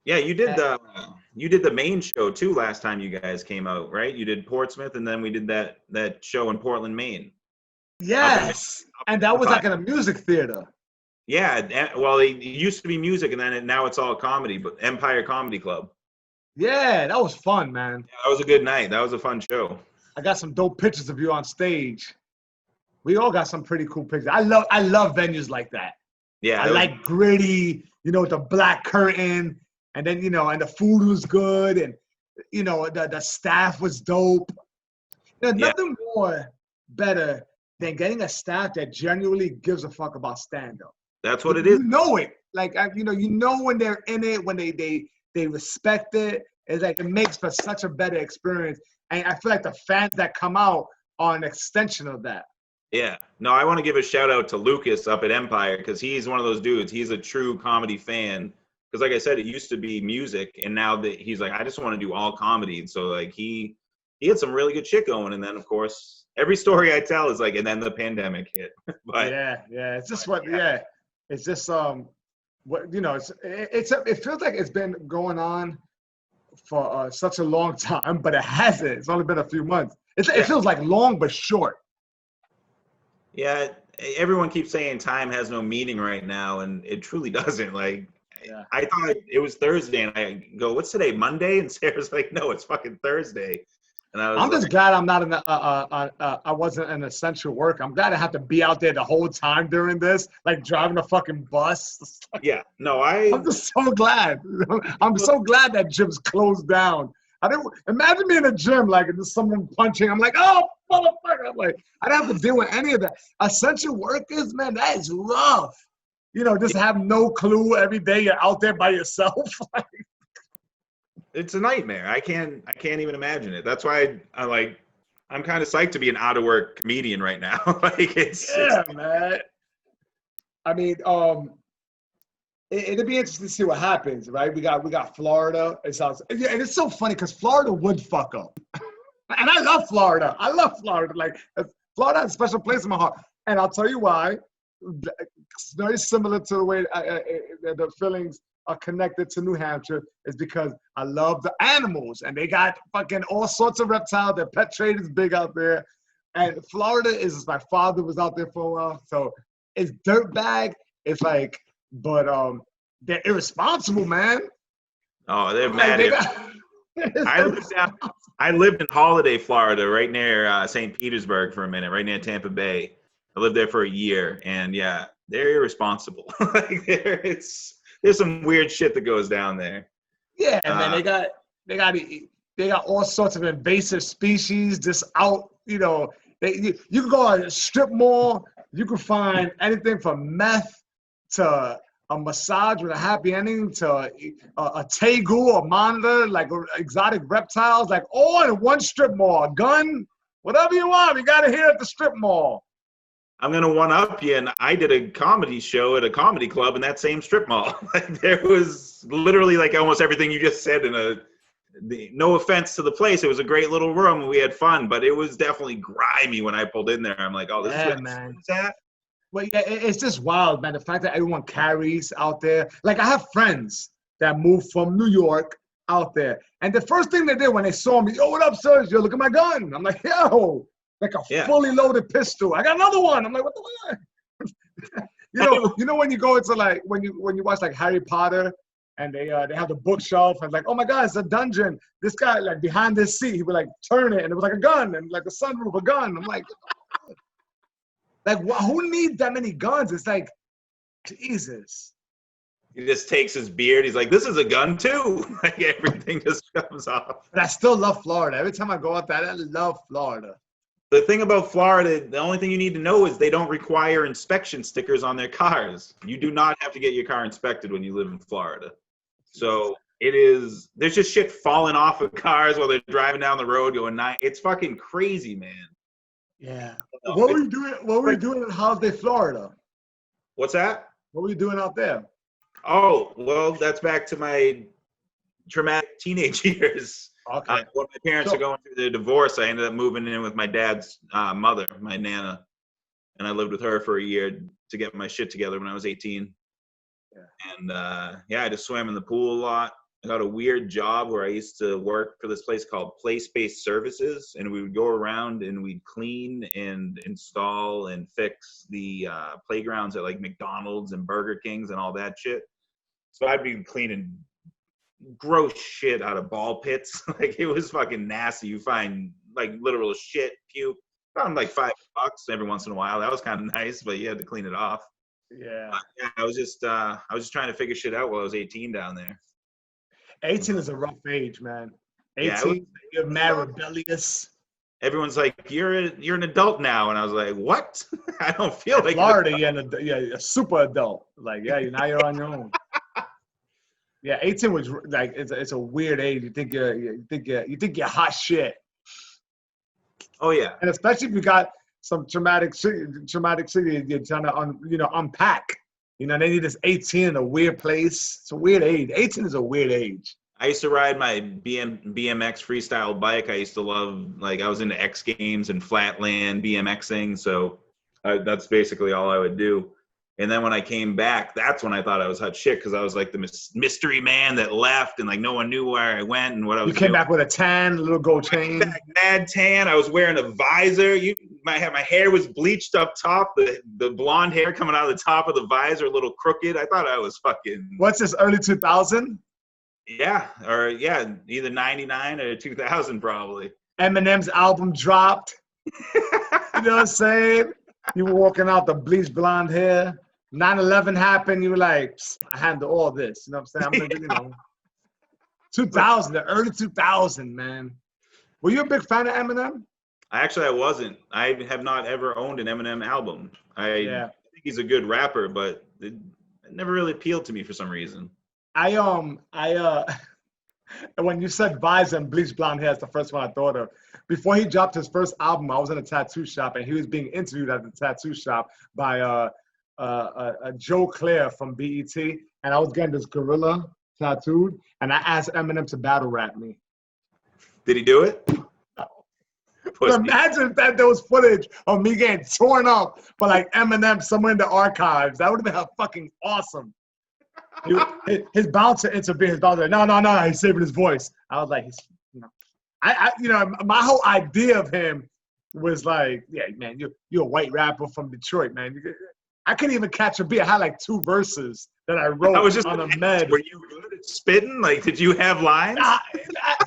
Yeah, you did the main show too last time you guys came out, right? You did Portsmouth, and then we did that show in Portland, Maine. Yes, and that was like in a music theater. Yeah, well, it used to be music, and then now it's all comedy. But Empire Comedy Club. Yeah, that was fun, man. Yeah, that was a good night. That was a fun show. I got some dope pictures of you on stage. We all got some pretty cool pictures. I love venues like that. Yeah, I like gritty, with the black curtain, and then and the food was good, and the staff was dope. There's nothing more better than getting a staff that genuinely gives a fuck about stand-up. That's what it is. You know it. Like you know when they're in it, when they respect it. It's like it makes for such a better experience. And I feel like the fans that come out are an extension of that. Yeah. No, I want to give a shout out to Lucas up at Empire because he's one of those dudes. He's a true comedy fan. Because like I said, it used to be music, and now that he's like, I just want to do all comedy. And so like he had some really good shit going. And then of course, every story I tell is like, and then the pandemic hit. But yeah, it's just it's just it feels like it's been going on for such a long time, but it hasn't. It's only been a few months. It feels like long but short. Yeah, everyone keeps saying time has no meaning right now, and it truly doesn't. Like, I thought it was Thursday, and I go, "What's today? Monday?" And Sarah's like, "No, it's fucking Thursday." And I'm just glad I'm not I wasn't an essential worker. I'm glad I have to be out there the whole time during this, like driving a fucking bus. Yeah, no, I'm just so glad. I'm so glad that gym's closed down. I didn't imagine me in a gym like there's someone punching. I'm like, oh motherfucker! I'm like, I don't have to deal with any of that. Essential workers, man, that is rough. Just have no clue every day you're out there by yourself. It's a nightmare. I can't even imagine it. That's why I'm kind of psyched to be an out of work comedian right now. Man. I mean, it'd be interesting to see what happens, right? We got Florida. And it's so funny because Florida would fuck up, and I love Florida. Like Florida has a special place in my heart, and I'll tell you why. It's very similar to the way the feelings are connected to New Hampshire is because I love the animals, and they got fucking all sorts of reptiles. Their pet trade is big out there, and Florida is. My father was out there for a while, so it's dirtbag. It's like, but they're irresponsible, man. Oh, they're mad. I lived in Holiday, Florida, right near St. Petersburg for a minute, right near Tampa Bay. I lived there for a year, and yeah, they're irresponsible. Like there's some weird shit that goes down there. Yeah, man, they got all sorts of invasive species just out. You can go on a strip mall. You can find anything from meth to a massage with a happy ending to a tegu, a monitor, like exotic reptiles, like all in one strip mall. A gun, whatever you want, you got it here at the strip mall. I'm gonna one up you, and I did a comedy show at a comedy club in that same strip mall. Like there was literally like almost everything you just said in a. No offense to the place, it was a great little room and we had fun, but it was definitely grimy when I pulled in there. I'm like, oh, this is where man. it's at. Well, yeah, it's just wild, man. The fact that everyone carries out there. Like I have friends that moved from New York out there, and the first thing they did when they saw me, yo, what up, Sergio? Look at my gun. I'm like, yo, like a fully loaded pistol. I got another one. I'm like, what the fuck? you know when you go into like when you watch like Harry Potter. And they have the bookshelf and like, oh my God, it's a dungeon. This guy like behind this seat, he would like turn it and it was like a gun and like a sunroof, a gun. I'm like, who needs that many guns? It's like, Jesus. He just takes his beard. He's like, this is a gun too. Like everything just comes off. But I still love Florida. Every time I go out there, I love Florida. The thing about Florida, the only thing you need to know is they don't require inspection stickers on their cars. You do not have to get your car inspected when you live in Florida. So there's just shit falling off of cars while they're driving down the road going 9. It's fucking crazy, man. Yeah. What were you doing? What were you doing in Holiday, Florida? What's that? What were you doing out there? Oh, well, that's back to my traumatic teenage years. Okay. When my parents are going through their divorce, I ended up moving in with my dad's mother, my Nana. And I lived with her for a year to get my shit together when I was 18. Yeah. And I just swam in the pool a lot. I got a weird job where I used to work for this place called Place-Based Services, and we would go around and we'd clean and install and fix the playgrounds at like McDonald's and Burger Kings and all that shit. So I'd be cleaning gross shit out of ball pits. Like it was fucking nasty. You find like literal shit, puke. Found like $5 every once in a while. That was kind of nice, but you had to clean it off. Yeah. I was just trying to figure shit out while I was 18 down there. 18 is a rough age, man. 18, you're mad rebellious. Everyone's like, you're an adult now, and I was like, what? I don't feel like Florida. You're a super adult. Like, yeah, now you're on your own. Yeah, 18 was like it's a weird age. You think you're hot shit. Oh yeah, and especially if you got some traumatic city you're trying to unpack. You know, they need this 18 in a weird place. It's a weird age. 18 is a weird age. I used to ride my BMX freestyle bike. I used to love, like, I was into X Games and flatland BMXing. So that's basically all I would do. And then when I came back, that's when I thought I was hot shit, because I was like the mystery man that left, and like no one knew where I went and what I was doing. You came back with a tan, a little gold chain. Mad tan. I was wearing a visor. My hair was bleached up top. The blonde hair coming out of the top of the visor, a little crooked. I thought I was fucking. What's this, early 2000? Yeah, either 99 or 2000 probably. Eminem's album dropped. You know what I'm saying? You were walking out the bleached blonde hair. 9/11 happened. You were like, I handle all this. You know what I'm saying? I'm like, 2000, the early 2000, man. Were you a big fan of Eminem? Actually, I wasn't. I have not ever owned an Eminem album. I think he's a good rapper, but it never really appealed to me for some reason. When you said visor and bleached blonde hair, it's the first one I thought of. Before he dropped his first album, I was in a tattoo shop, and he was being interviewed at the tattoo shop by Joe Claire from BET, and I was getting this gorilla tattooed, and I asked Eminem to battle rap me. Did he do it? No. Imagine that there was footage of me getting torn up by like Eminem somewhere in the archives. That would have been fucking awesome. His bouncer intervened. His bouncer, no, he's saving his voice. I was like, my whole idea of him was like, yeah, man, you're a white rapper from Detroit, man. I couldn't even catch a beat. I had like 2 verses that I wrote on a med. Were you good at spitting? Like, did you have lines?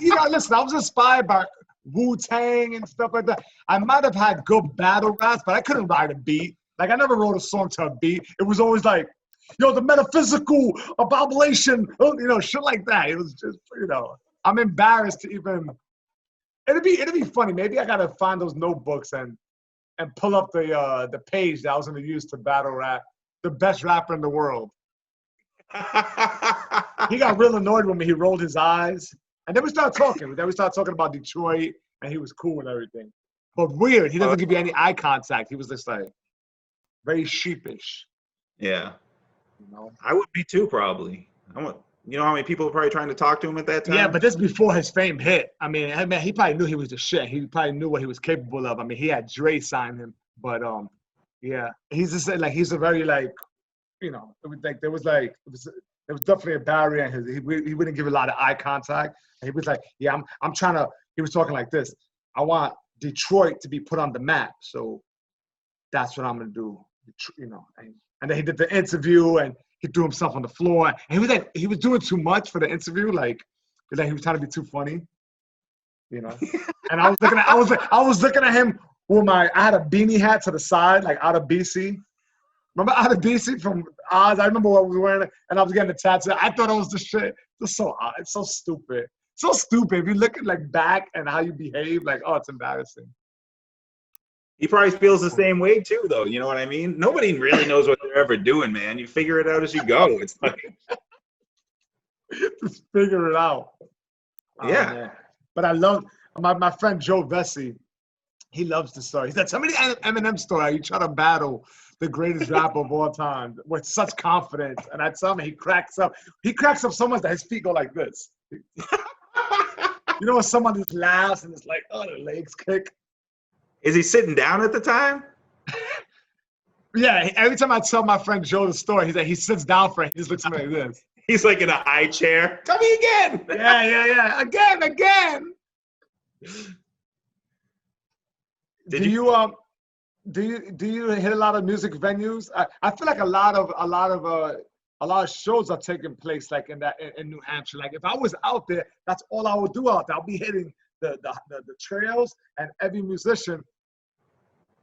Listen, I was inspired by Wu-Tang and stuff like that. I might have had good battle raps, but I couldn't write a beat. Like, I never wrote a song to a beat. It was always like, the metaphysical abomination, shit like that. It was just, I'm embarrassed to even. It'd be funny. Maybe I gotta find those notebooks and pull up the page that I was gonna use to battle rap the best rapper in the world. He got real annoyed with me. He rolled his eyes, and then we started talking. Then we started talking about Detroit, and he was cool and everything. But weird, he doesn't give you any eye contact. He was just like. very sheepish. Yeah. You know. I would be too, probably. You know how many people were probably trying to talk to him at that time? Yeah, but this before his fame hit. I mean, he probably knew he was the shit. He probably knew what he was capable of. I mean, he had Dre sign him, but yeah, he's just like he's a very like, you know, it was like there was definitely a barrier. And he wouldn't give a lot of eye contact. And he was like, yeah, I'm trying to. He was talking like this. I want Detroit to be put on the map, so that's what I'm gonna do. You know, and then he did the interview and he threw himself on the floor. And he was doing too much for the interview, like he was trying to be too funny, you know. And I was looking at him with I had a beanie hat to the side, like out of BC. Remember out of BC from Oz? I remember what we were wearing, and I was getting the tattoo. I thought it was the shit. It's so odd. It's so stupid. So stupid. If you look at like back and how you behave, like, oh, it's embarrassing. He probably feels the same way too, though. You know what I mean? Nobody really knows what they're ever doing, man. You figure it out as you go. It's like just figure it out. Yeah. But I love my friend Joe Vesey. He loves the story. He said, "Tell me the Eminem story. You try to battle the greatest rapper of all time with such confidence." And I tell him, he cracks up. He cracks up so much that his feet go like this. You know when someone just laughs and it's like, oh, their legs kick. Is he sitting down at the time? Yeah, every time I tell my friend Joe the story, he sits down for it. He just looks at me like this. He's like in a high chair. Tell me again. Yeah. Again. Do you hit a lot of music venues? I feel like a lot of shows are taking place like in New Hampshire. Like if I was out there, that's all I would do out there. I'll be hitting the trails, and every musician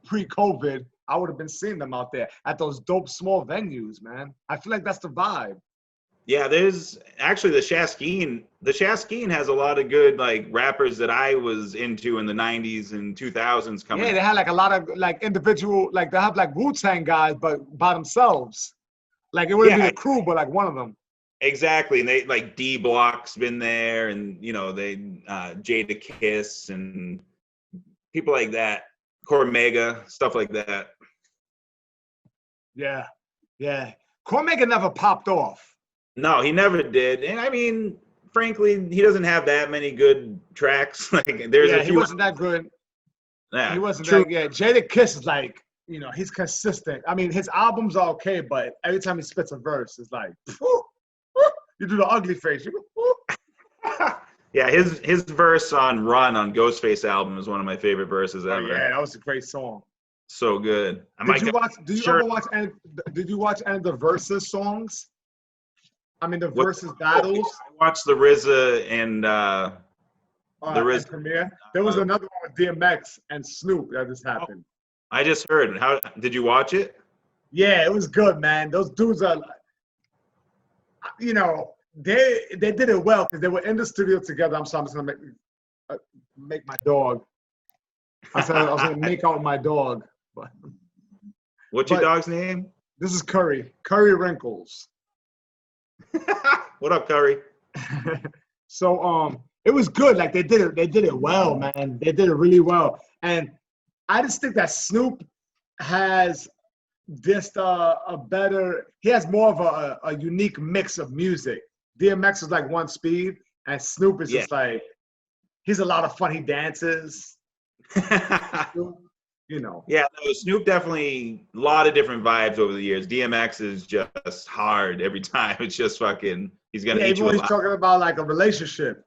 pre-COVID, I would have been seeing them out there at those dope small venues, man. I feel like that's the vibe. Yeah, there's actually the Shaskeen. The Shaskeen has a lot of good like rappers that I was into in the 90s and 2000s coming. Yeah, they had like a lot of like individual, like they have like Wu-Tang guys, but by themselves. Like it wouldn't be a crew, but like one of them. Exactly, and they like D Block's been there, and you know they Jada Kiss and people like that, Cormega, stuff like that. Yeah. Cormega never popped off. No, he never did, and I mean, frankly, he doesn't have that many good tracks. Like there's a few. He wasn't that good. Yeah, he wasn't that good. Jada Kiss is like, you know, he's consistent. I mean, his albums are okay, but every time he spits a verse, it's like, you do the ugly face. Yeah, his verse on "Run" on Ghostface album is one of my favorite verses ever. Yeah, that was a great song. So good. Did you watch any of the Versus songs? I mean, the Versus battles. I watched the RZA and the RZA premiere. There was another one with DMX and Snoop that just happened. I just heard. How did you watch it? Yeah, it was good, man. Those dudes are, you know, they did it well because they were in the studio together. I'm sorry, I'm just gonna make my dog. I said I was gonna make out my dog. But what's your dog's name? This is Curry Wrinkles. What up, Curry? So it was good. Like they did it well, man. They did it really well. And I just think that Snoop has just he has more of a unique mix of music. DMX is like one speed, and Snoop is just like, he's a lot of fun. He dances. You know. Yeah, no, Snoop definitely a lot of different vibes over the years. DMX is just hard every time. It's just fucking, he's gonna eat you alive. He's talking about like a relationship.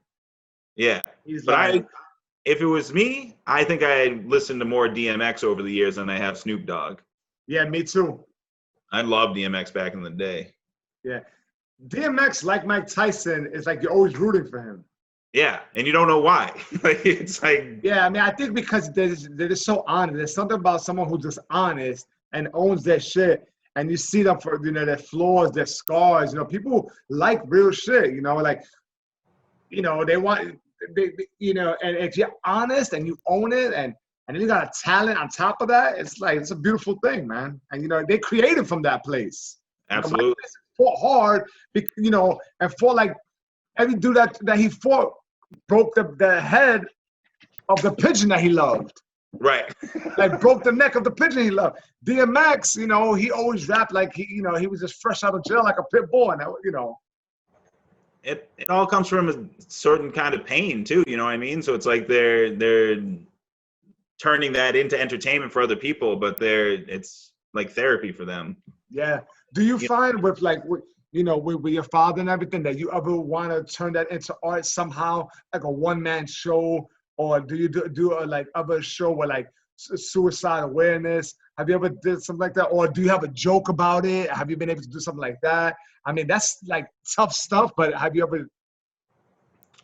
Yeah. If it was me, I think I listened to more DMX over the years than I have Snoop Dogg. Yeah, me too. I loved DMX back in the day. Yeah. DMX, like Mike Tyson, is like you're always rooting for him. Yeah, and you don't know why. Like it's like. Yeah, I mean, I think because they're just so honest. There's something about someone who's just honest and owns their shit, and you see them for, you know, their flaws, their scars. You know, people like real shit. You know, like, you know, they want, you know, and if you're honest and you own it, and then you got a talent on top of that, it's like it's a beautiful thing, man. And you know, they created from that place. Absolutely. Fought hard, you know, and fought like every dude that he fought broke the head of the pigeon that he loved. Right. Like broke the neck of the pigeon he loved. DMX, you know, he always rapped like he was just fresh out of jail like a pit bull, and you know. It all comes from a certain kind of pain too, you know what I mean? So it's like they're turning that into entertainment for other people, but it's like therapy for them. Yeah. Do you find with with your father and everything that you ever want to turn that into art somehow, like a one-man show, or do you do a like other show where like suicide awareness? Have you ever did something like that, or do you have a joke about it? Have you been able to do something like that? I mean, that's like tough stuff, but have you ever?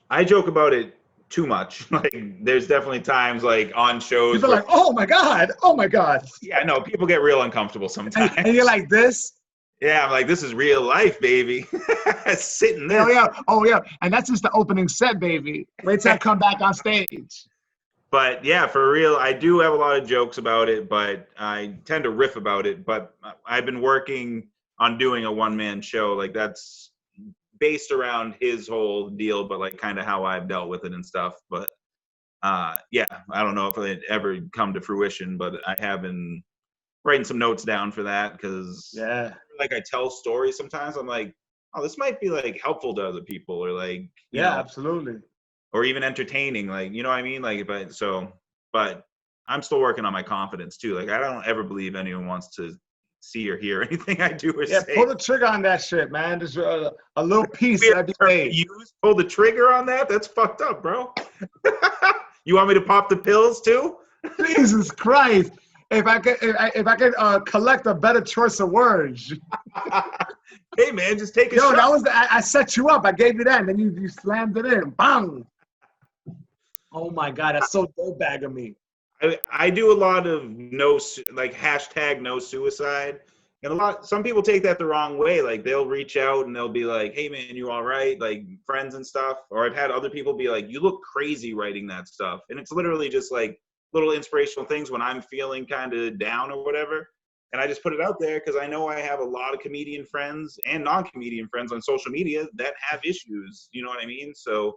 I joke about it too much. Like there's definitely times like on shows People where, are like, oh my God. yeah, no, people get real uncomfortable sometimes. And you're like this? Yeah, I'm like, this is real life, baby. Sitting there. Oh yeah. And that's just the opening set, baby. Wait till I come back on stage. But yeah, for real, I do have a lot of jokes about it, but I tend to riff about it. But I've been working on doing a one-man show. Like that's based around his whole deal, but like kind of how I've dealt with it and stuff. But yeah, I don't know if it ever come to fruition, but I have been writing some notes down for that because Yeah. like I tell stories sometimes. I'm like, oh, this might be like helpful to other people, or like you know, Absolutely. or even entertaining, like, you know what I mean? Like, but I'm still working on my confidence too. Like, I don't ever believe anyone wants to see or hear anything I do or say. Pull the trigger on that shit, man. Just a little piece every day. Pull the trigger on that? That's fucked up, bro. You want me to pop the pills too? Jesus Christ. If I could collect a better choice of words. Hey man, just take a shot. That was I set you up. I gave you that, and then you slammed it in. Bang. Oh my God, that's so dope bag of me. I do a lot of hashtag no suicide. And some people take that the wrong way. Like they'll reach out and they'll be like, hey man, you all right? Like friends and stuff. Or I've had other people be like, you look crazy writing that stuff. And it's literally just like little inspirational things when I'm feeling kind of down or whatever. And I just put it out there because I know I have a lot of comedian friends and non-comedian friends on social media that have issues. You know what I mean? So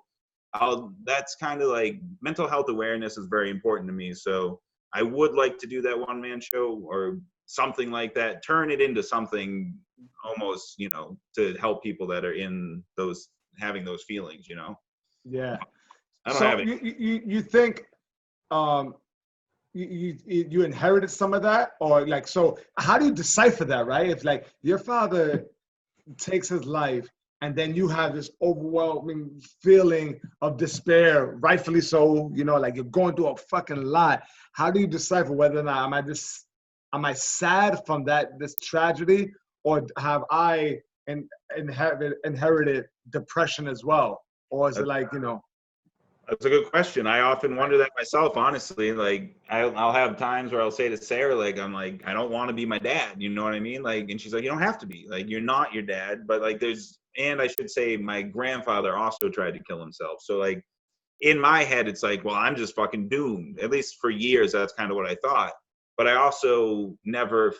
that's kind of like mental health awareness is very important to me. So I would like to do that one-man show or something like that, turn it into something almost, you know, to help people that are in having those feelings, you know? Yeah. I don't have it. You think you inherited some of that, or like, so how do you decipher that, right? If like your father takes his life and then you have this overwhelming feeling of despair, rightfully so, you know, like you're going through a fucking lot. How do you decipher whether or not am I sad from this tragedy, or have I inherited depression as well? Or is it like, you know? That's a good question. I often wonder that myself, honestly. Like, I'll have times where I'll say to Sarah, like, I'm like, I don't want to be my dad. You know what I mean? Like, and she's like, you don't have to be. Like, you're not your dad. But like, and I should say, my grandfather also tried to kill himself. So like, in my head, it's like, well, I'm just fucking doomed. At least for years, that's kind of what I thought. But I also never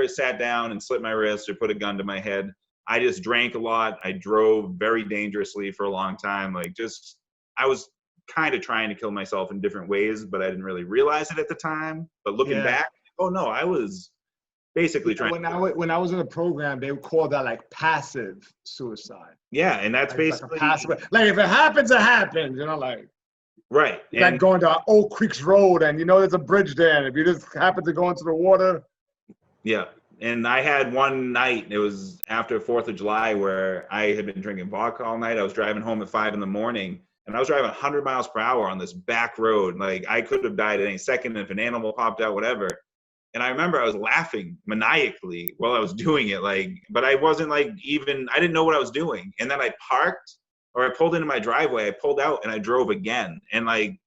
sat down and slit my wrist or put a gun to my head. I just drank a lot. I drove very dangerously for a long time. Like, I was kind of trying to kill myself in different ways, but I didn't really realize it at the time. But looking back, oh no, I was basically trying. When I was in a program, they would call that like passive suicide. Yeah, and that's basically like passive. Like if it happens, it happens. You know, like right. Like going to Old Creeks Road, and you know there's a bridge there, and if you just happen to go into the water. Yeah. And I had one night, it was after 4th of July, where I had been drinking vodka all night. I was driving home at 5 a.m. and I was driving 100 miles per hour on this back road. Like I could have died at any second if an animal popped out, whatever. And I remember I was laughing maniacally while I was doing it. Like, but I wasn't like I didn't know what I was doing. And then I parked, or I pulled into my driveway, I pulled out and I drove again. And like,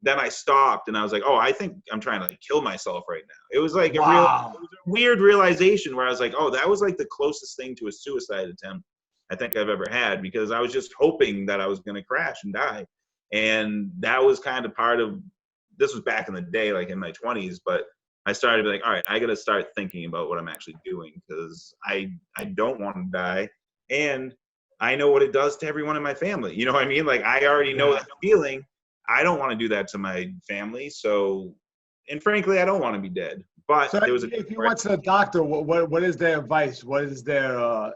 then I stopped and I was like, oh, I think I'm trying to like kill myself right now. It was like it was a weird realization where I was like, oh, that was like the closest thing to a suicide attempt I think I've ever had, because I was just hoping that I was going to crash and die. And that was kind of this was back in the day, like in my 20s, but I started to be like, all right, I got to start thinking about what I'm actually doing, because I don't want to die. And I know what it does to everyone in my family. You know what I mean? Like I already know that feeling. I don't want to do that to my family. So, and frankly, I don't want to be dead. But So there was if you went to the doctor, what is their advice? What is the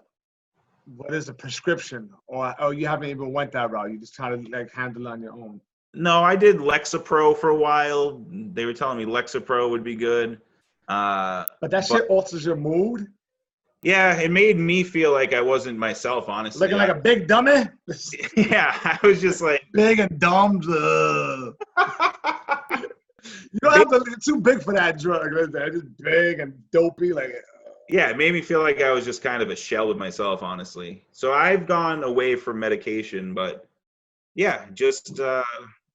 prescription? Or you haven't even went that route. You just try to like handle it on your own. no, I did Lexapro for a while. They were telling me Lexapro would be good. But that shit alters your mood. Yeah, it made me feel like I wasn't myself, honestly. Looking like a big dummy. Yeah, I was just like Big and dumb. You don't have to get too big for that drug. They're just big and dopey. Like, yeah, it made me feel like I was just kind of a shell of myself, honestly. So I've gone away from medication, but yeah, just I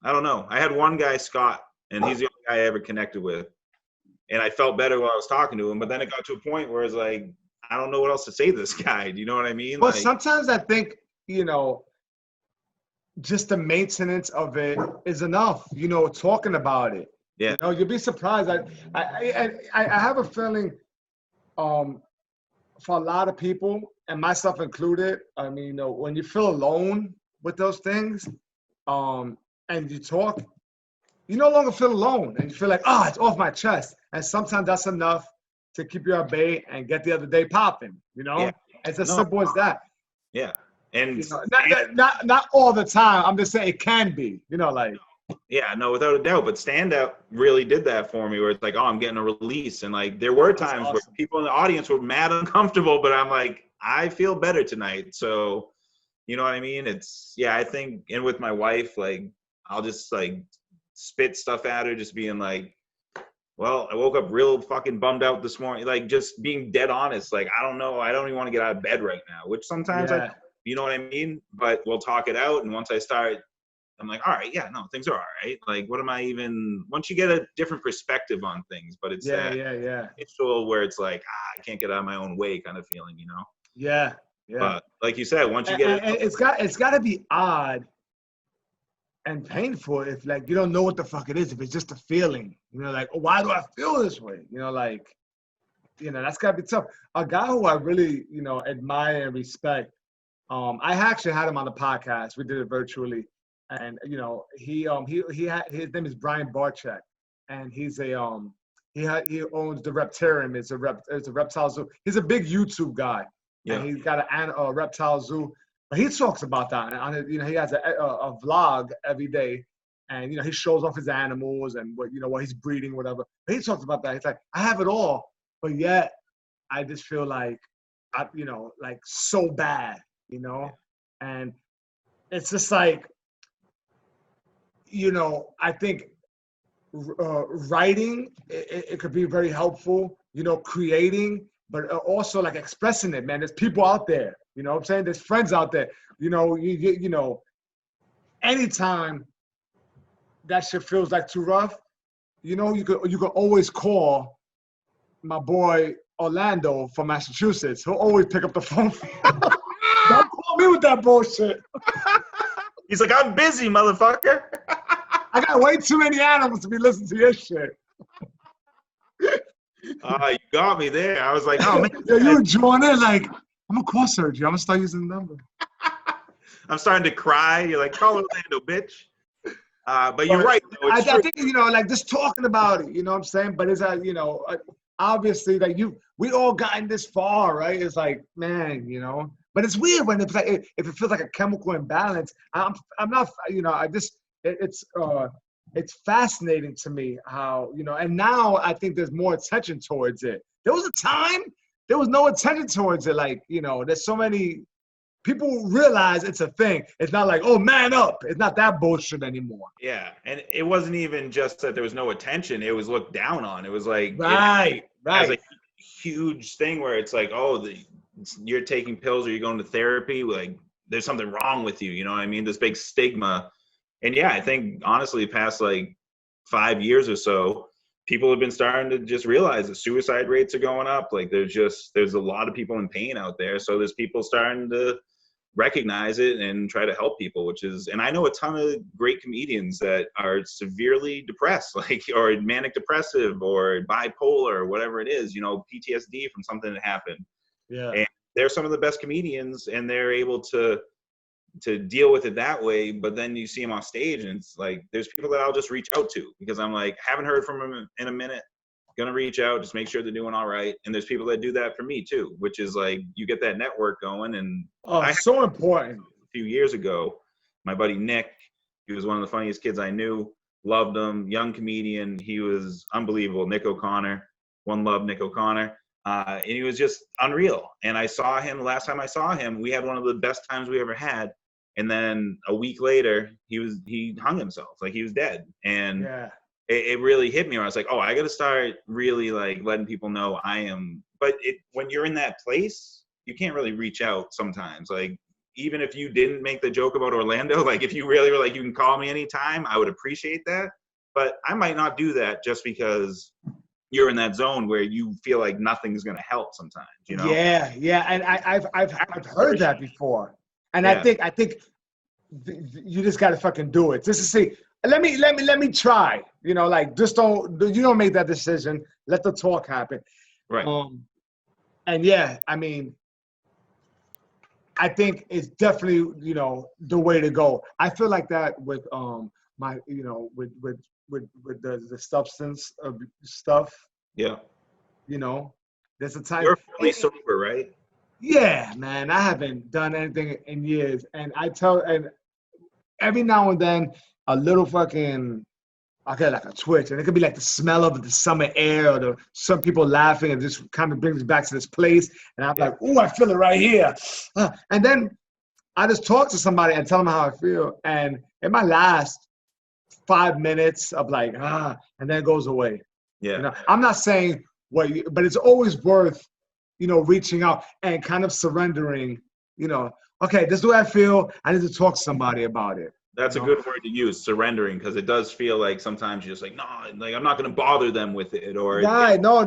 don't know. I had one guy, Scott, and he's the only guy I ever connected with. And I felt better while I was talking to him, but then it got to a point where it's like, I don't know what else to say to this guy. Do you know what I mean? but Like, sometimes I think, just the maintenance of it is enough. Talking about it. yeah, You'll be surprised. I have a feeling, for a lot of people, and myself included. I mean, when you feel alone with those things, and you talk, you no longer feel alone, and you feel like, it's off my chest. And sometimes that's enough to keep you at bay and get the other day popping. Yeah. It's as simple as that. yeah. And Not all the time. I'm just saying it can be. Like. yeah, no, without a doubt. But Stand Up really did that for me, where it's like, oh, I'm getting a release. And like, there were times where people in the audience were mad uncomfortable, but I'm like, I feel better tonight. So, you know what I mean? It's, yeah, I think, and with my wife, like, I'll just like spit stuff at her, just being like, well, I woke up real fucking bummed out this morning. Like, just being dead honest. Like, I don't know. I don't even want to get out of bed right now, which sometimes you know what I mean? But we'll talk it out. And once I start, I'm like, all right, yeah, no, things are all right. Like, what am I even, once you get a different perspective on things, but it's it's still where it's like, I can't get out of my own way kind of feeling, Yeah. But like you said, once you get and it's got to be odd and painful if like you don't know what the fuck it is, if it's just a feeling, like, oh, why do I feel this way? That's got to be tough. A guy who I really, admire and respect, I actually had him on the podcast. We did it virtually. And he had, his name is Brian Barchek, and he's he owns the Reptarium. It's a reptile zoo. He's a big YouTube guy, and he's got a reptile zoo. But he talks about that, and he has a vlog every day, and he shows off his animals and what he's breeding, whatever. But he talks about that. He's like, I have it all, but yet I just feel like like so bad, and it's just like. I think writing, it could be very helpful, creating, but also like expressing it, man. There's people out there, what I'm saying? There's friends out there, anytime that shit feels like too rough, you could always call my boy Orlando from Massachusetts. He'll always pick up the phone. Don't call me with that bullshit. He's like, I'm busy, motherfucker. I got way too many animals to be listening to your shit. You got me there. I was like, oh, man. You were drawing in like, I'm going to call Sergio. I'm going to start using the number. I'm starting to cry. You're like, call Orlando, bitch. But you're right. Though. I think, like just talking about it, you know what I'm saying? But it's, obviously, like we all gotten this far, right? It's like, man, But it's weird when it's like, if it feels like a chemical imbalance. I'm not, it's fascinating to me how, and now I think there's more attention towards it. There was a time there was no attention towards it. Like, there's so many people realize it's a thing. It's not like, oh, man up. It's not that bullshit anymore. Yeah. And it wasn't even just that there was no attention. It was looked down on. It was like, right. As a huge thing where it's like, oh, you're taking pills or you're going to therapy. Like, there's something wrong with you. You know what I mean? This big stigma. And yeah, I think honestly, past like 5 years or so, people have been starting to just realize that suicide rates are going up. Like there's a lot of people in pain out there. So there's people starting to recognize it and try to help people, and I know a ton of great comedians that are severely depressed, like, or manic depressive or bipolar or whatever it is, PTSD from something that happened. Yeah. And they're some of the best comedians, and they're able to to deal with it that way. But then you see him on stage, and it's like there's people that I'll just reach out to because I'm like, haven't heard from him in a minute. Gonna reach out, just make sure they're doing all right. And there's people that do that for me too, which is like you get that network going. And so important. A few years ago, my buddy Nick, he was one of the funniest kids I knew. Loved him, young comedian. He was unbelievable. Nick O'Connor, one love, Nick O'Connor. And he was just unreal. And I saw him, last time I saw him, we had one of the best times we ever had. And then a week later, he hung himself, like he was dead. And it really hit me where I was like, oh, I got to start really like letting people know I am. But when you're in that place, you can't really reach out sometimes. Like, even if you didn't make the joke about Orlando, like if you really were like, you can call me anytime, I would appreciate that. But I might not do that just because you're in that zone where you feel like nothing's going to help sometimes, you know? Yeah. And I've heard that before. And I think you just got to fucking do it. Just to see, let me try, you know, like just don't make that decision. Let the talk happen. Right. And yeah, I mean, I think it's definitely, you know, the way to go. I feel like that with my, you know, with the substance of stuff. Yeah. You know, there's a time. You're fully sober, right? Yeah, man. I haven't done anything in years, and and every now and then a little fucking. I get like a twitch, and it could be like the smell of the summer air, or some people laughing, and just kind of brings me back to this place. And I'm like, "Ooh, I feel it right here." And then I just talk to somebody and tell them how I feel, and it might last 5 minutes of like, and then it goes away. Yeah. You know, I'm not saying but it's always worth, you know, reaching out and kind of surrendering. You know, okay, this is the way I feel. I need to talk to somebody about it. That's a good word to use, surrendering, because it does feel like sometimes you're just like, no, like I'm not going to bother them with it, or you know,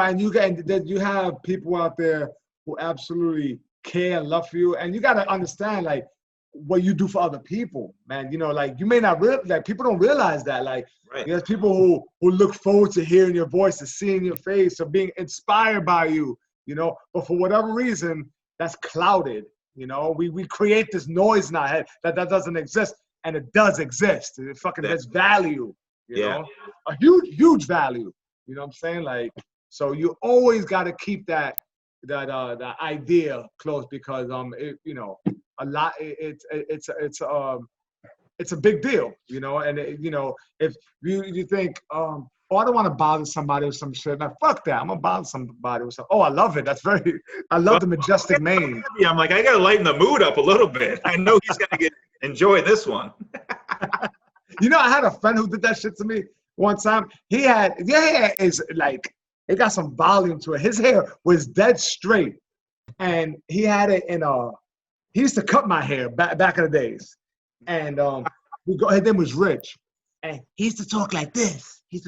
and you have people out there who absolutely care and love for you, and you got to understand like what you do for other people, man. You know, like you may not like people don't realize that, like there's people who look forward to hearing your voice, to seeing your face, or being inspired by you, you know, but for whatever reason that's clouded. You know, we create this noise in our head that doesn't exist. And it does exist. It fucking has value, you know, a huge value. You know what I'm saying? Like, so you always got to keep that idea close because you know, a lot. It's a big deal, you know. And you know, if you think oh, I don't want to bother somebody with some shit. Now, fuck that. I'm gonna bother somebody with some. Oh, I love it. I love the majestic name. I'm like, I gotta lighten the mood up a little bit. I know he's gonna enjoy this one. You know, I had a friend who did that shit to me one time. His hair is like, it got some volume to it. His hair was dead straight. And he had it he used to cut my hair back in the days. And his name was Rich. And he used to talk like this. And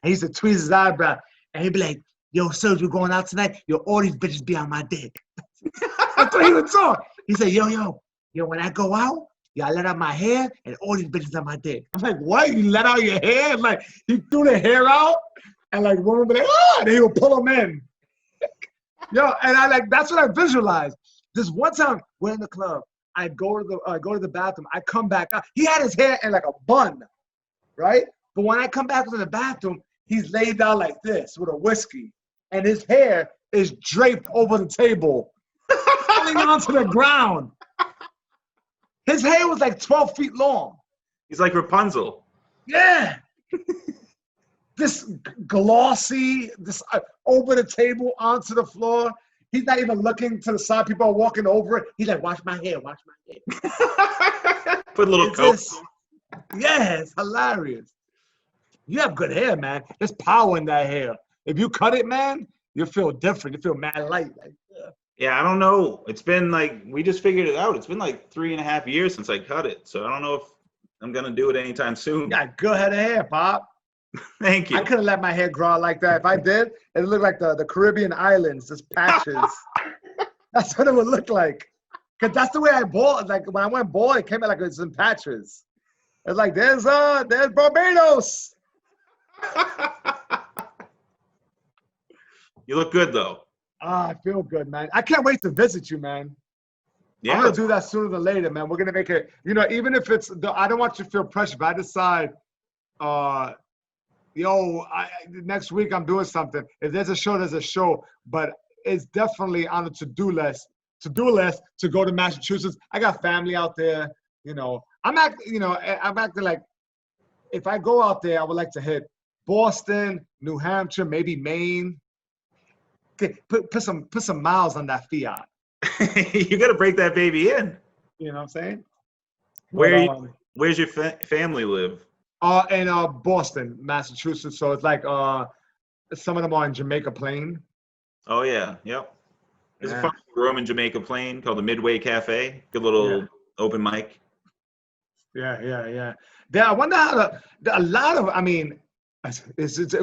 he used to tweeze his eyebrow. And he'd be like, yo, Sergio, going out tonight? Yo, all these bitches be on my dick. That's what he would talk. He said, yo, when I go out, I let out my hair and all these bitches on my dick. I'm like, what? You let out your hair? Like, he threw the hair out and like women would be like, and he would pull them in. Yo, and that's what I visualized. This one time, we're in the club. I go to the bathroom. I come back out. He had his hair in like a bun, right? But when I come back to the bathroom, he's laid down like this with a whiskey. And his hair is draped over the table, falling onto the ground. His hair was like 12 feet long. He's like Rapunzel. Yeah. This glossy, this over the table, onto the floor. He's not even looking to the side. People are walking over it. He's like, watch my hair. Put a little coat. Yeah, it's hilarious. You have good hair, man. There's power in that hair. If you cut it, man, you feel different. You feel mad light. Like, yeah, I don't know. It's been like, we just figured it out. It's been like 3.5 years since I cut it. So I don't know if I'm going to do it anytime soon. You got good head of hair, Pop. Thank you. I couldn't let my hair grow out like that. If I did, it would look like the Caribbean islands, just patches. That's what it would look like. Because that's the way I bald. Like when I went bald, it came out like it was in patches. It's like, there's Barbados. You look good, though. I feel good, man. I can't wait to visit you, man. Yeah, I'm gonna do that sooner than later, man. We're gonna make it. You know, even if it's I don't want you to feel pressure. If I decide, next week I'm doing something. If there's a show, there's a show. But it's definitely on the to-do list to go to Massachusetts. I got family out there. You know, I'm acting like if I go out there, I would like to hit Boston, New Hampshire, maybe Maine. Put some miles on that Fiat. You got to break that baby in. You know what I'm saying? Where's your family live? In Boston, Massachusetts. So it's like some of them are in Jamaica Plain. Oh yeah, yep. There's a fun room in Jamaica Plain called the Midway Cafe. Good little open mic. Yeah. I wonder how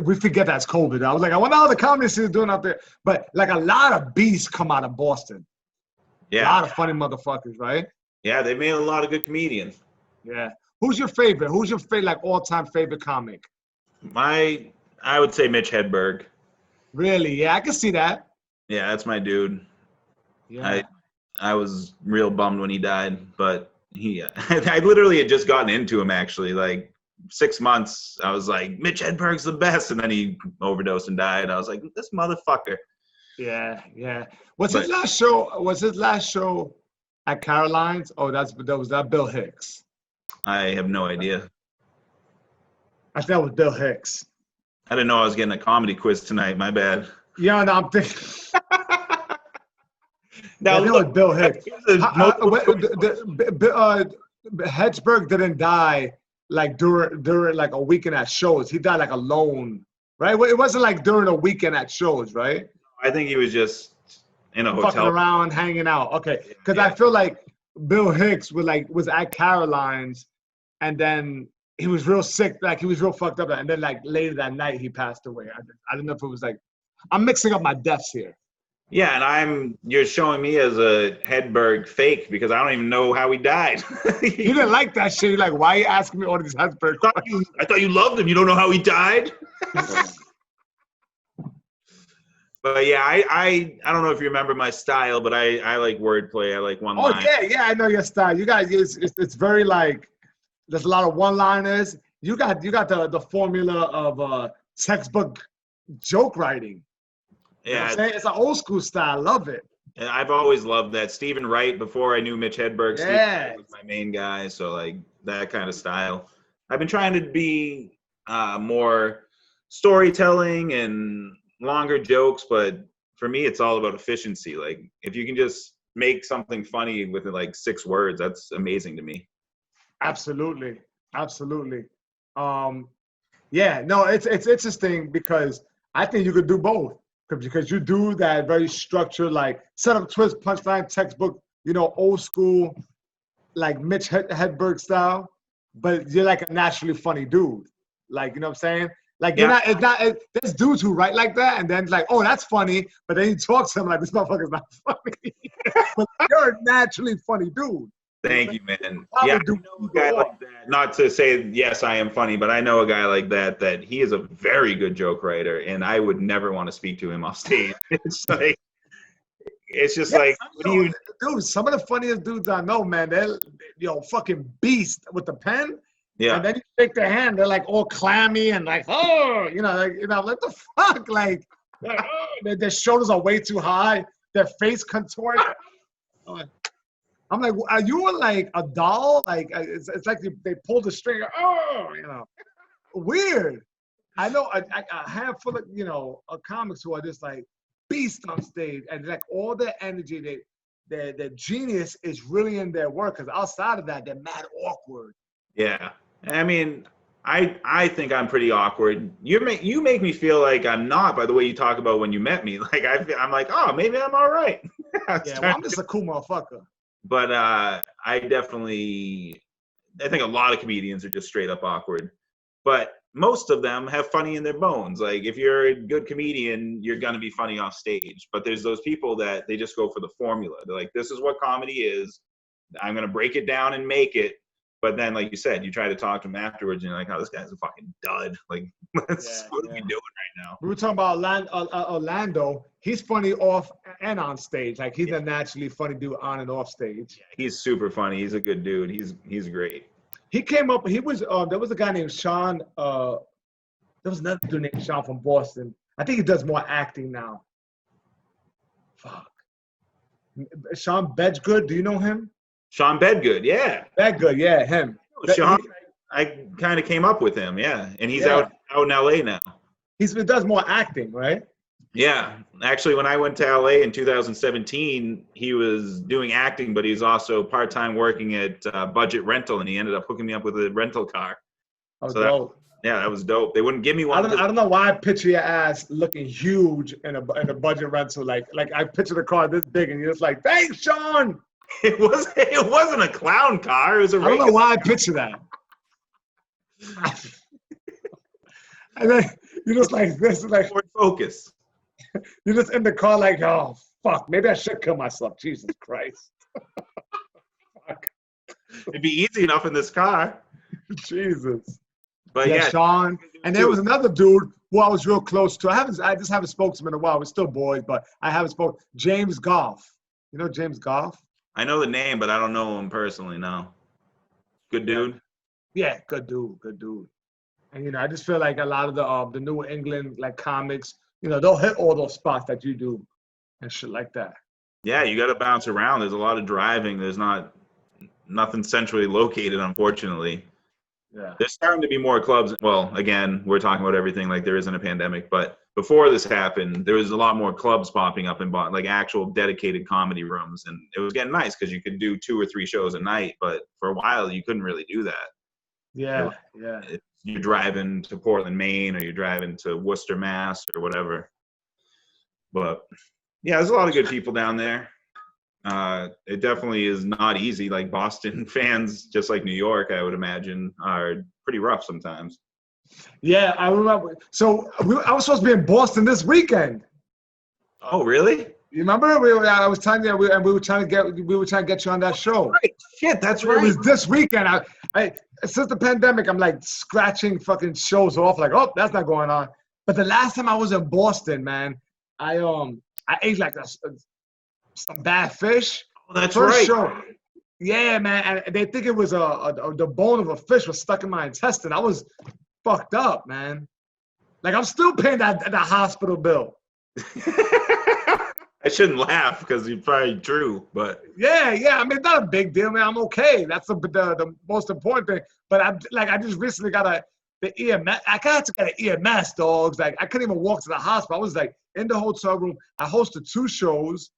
we forget that's COVID. I was like, I wonder how the comedy scene is doing out there. But like a lot of beasts come out of Boston. Yeah. A lot of funny motherfuckers, right? Yeah, they made a lot of good comedians. Yeah. Who's your favorite? Who's your favorite, like all-time favorite comic? I would say Mitch Hedberg. Really? Yeah, I can see that. Yeah, that's my dude. Yeah. I was real bummed when he died, but I literally had just gotten into him actually. Like 6 months, I was like, Mitch Hedberg's the best, and then he overdosed and died. I was like, this motherfucker. Yeah. His last show at Caroline's? Oh, was that Bill Hicks? I have no idea. I think that was Bill Hicks. I didn't know I was getting a comedy quiz tonight. My bad. Yeah, no, I'm thinking. Now look, Bill Hicks. Hedberg didn't die like during like a weekend at shows. He died like alone, right? It wasn't like during a weekend at shows, right? I think he was just in a hotel. Fucking around, hanging out. Okay, because I feel like Bill Hicks was at Caroline's, and then he was real sick, like he was real fucked up, and then like later that night he passed away. I don't know if it was like I'm mixing up my deaths here. Yeah, and you're showing me as a Hedberg fake because I don't even know how he died. You didn't like that shit. You're like, why are you asking me all these Hedberg questions? I thought you loved him. You don't know how he died? But yeah, I don't know if you remember my style, but I like wordplay. I like one line. Oh yeah, I know your style. You guys, it's very like there's a lot of one-liners. You got the formula of textbook joke writing. You know what I'm saying? It's an old school style. I love it. And I've always loved that. Stephen Wright, before I knew Mitch Hedberg, Stephen Wright was my main guy. So like that kind of style. I've been trying to be more storytelling and longer jokes, but for me, it's all about efficiency. Like if you can just make something funny with like 6 words, that's amazing to me. Absolutely. Yeah, no, it's interesting because I think you could do both because you do that very structured, like set up, twist, punchline, textbook, old school, like Mitch Hedberg style, but you're like a naturally funny dude. Like, you know what I'm saying? Like, there's dudes who write like that, and then like, oh, that's funny, but then you talk to them like, this motherfucker's not funny. But you're a naturally funny dude. Thank you, man. Yeah, I know a guy like that. Not to say, yes, I am funny, but I know a guy like that he is a very good joke writer, and I would never want to speak to him off stage. It's just like, what do you... Dude, some of the funniest dudes I know, man, they're, fucking beast with the pen. Yeah. And then you shake their hand, they're like all clammy and like, what the fuck? Like, their shoulders are way too high. Their face contorted. I'm like, are you like a doll? Like, it's like they pulled the string. Weird. I know a handful of comics who are just like beasts on stage, and like all their energy, their genius is really in their work. Because outside of that, they're mad awkward. Yeah, I mean, I think I'm pretty awkward. You make me feel like I'm not by the way you talk about when you met me. Like I'm like, oh, maybe I'm all right. I'm just a cool motherfucker. But I think a lot of comedians are just straight up awkward. But most of them have funny in their bones. Like if you're a good comedian, you're gonna be funny off stage. But there's those people that they just go for the formula. They're like, this is what comedy is. I'm gonna break it down and make it. But then, like you said, you try to talk to him afterwards, and you're like, oh, this guy's a fucking dud. Like, what are we doing right now? We were talking about Orlando. He's funny off and on stage. Like he's a naturally funny dude on and off stage. He's super funny. He's a good dude. He's great. He came up. He was. There was a guy named Sean. There was another dude named Sean from Boston. I think he does more acting now. Fuck. Sean Bedgood. Do you know him? Sean Bedgood. Yeah. Bedgood. Yeah, him. Sean. I kind of came up with him. Yeah, and he's out in LA now. He does more acting, right? Yeah, actually, when I went to LA in 2017, he was doing acting, but he's also part-time working at Budget Rental, and he ended up hooking me up with a rental car. Oh, so dope. That was dope. They wouldn't give me one. I don't know why I picture your ass looking huge in a Budget Rental. Like I picture the car this big, and you're just like, thanks, Sean. It wasn't a clown car. It was a. I don't know why I picture that. And then you're just like this, like Ford Focus. You're just in the car like, oh, fuck, maybe I should kill myself. Jesus Christ. Fuck. It'd be easy enough in this car. Jesus. But yeah, Sean. And there was another dude who I was real close to. I just haven't spoken to him in a while. We're still boys, but I haven't spoken. James Goff. You know James Goff? I know the name, but I don't know him personally, no. Good dude? Yeah, good dude, good dude. And, I just feel like a lot of the New England, like, comics, they'll hit all those spots that you do and shit like that. Yeah, you got to bounce around. There's a lot of driving. There's nothing centrally located, unfortunately. Yeah. There's starting to be more clubs. Well, again, we're talking about everything like there isn't a pandemic, but before this happened, there was a lot more clubs popping up in Boston, like actual dedicated comedy rooms, and it was getting nice because you could do 2 or 3 shows a night, but for a while you couldn't really do that. Yeah, You're driving to Portland, Maine, or you're driving to Worcester, Mass, or whatever. But yeah, there's a lot of good people down there. It definitely is not easy. Like Boston fans, just like New York, I would imagine, are pretty rough sometimes. Yeah, I remember. So I was supposed to be in Boston this weekend. Oh, really? You remember? I was telling you, we were trying to get you on that show. Right. Shit, that's right. It was this weekend. I since the pandemic, I'm like scratching fucking shows off. Like, oh, that's not going on. But the last time I was in Boston, man, I ate like some bad fish. Oh, that's First right. show. Yeah, man. And they think it was the bone of a fish was stuck in my intestine. I was fucked up, man. Like I'm still paying that hospital bill. I shouldn't laugh because it's probably true, but yeah. I mean, it's not a big deal, man. I'm okay. That's the most important thing. But I just recently got the EMS. I got to get an EMS, dogs. Like I couldn't even walk to the hospital. I was like in the hotel room. I hosted 2 shows,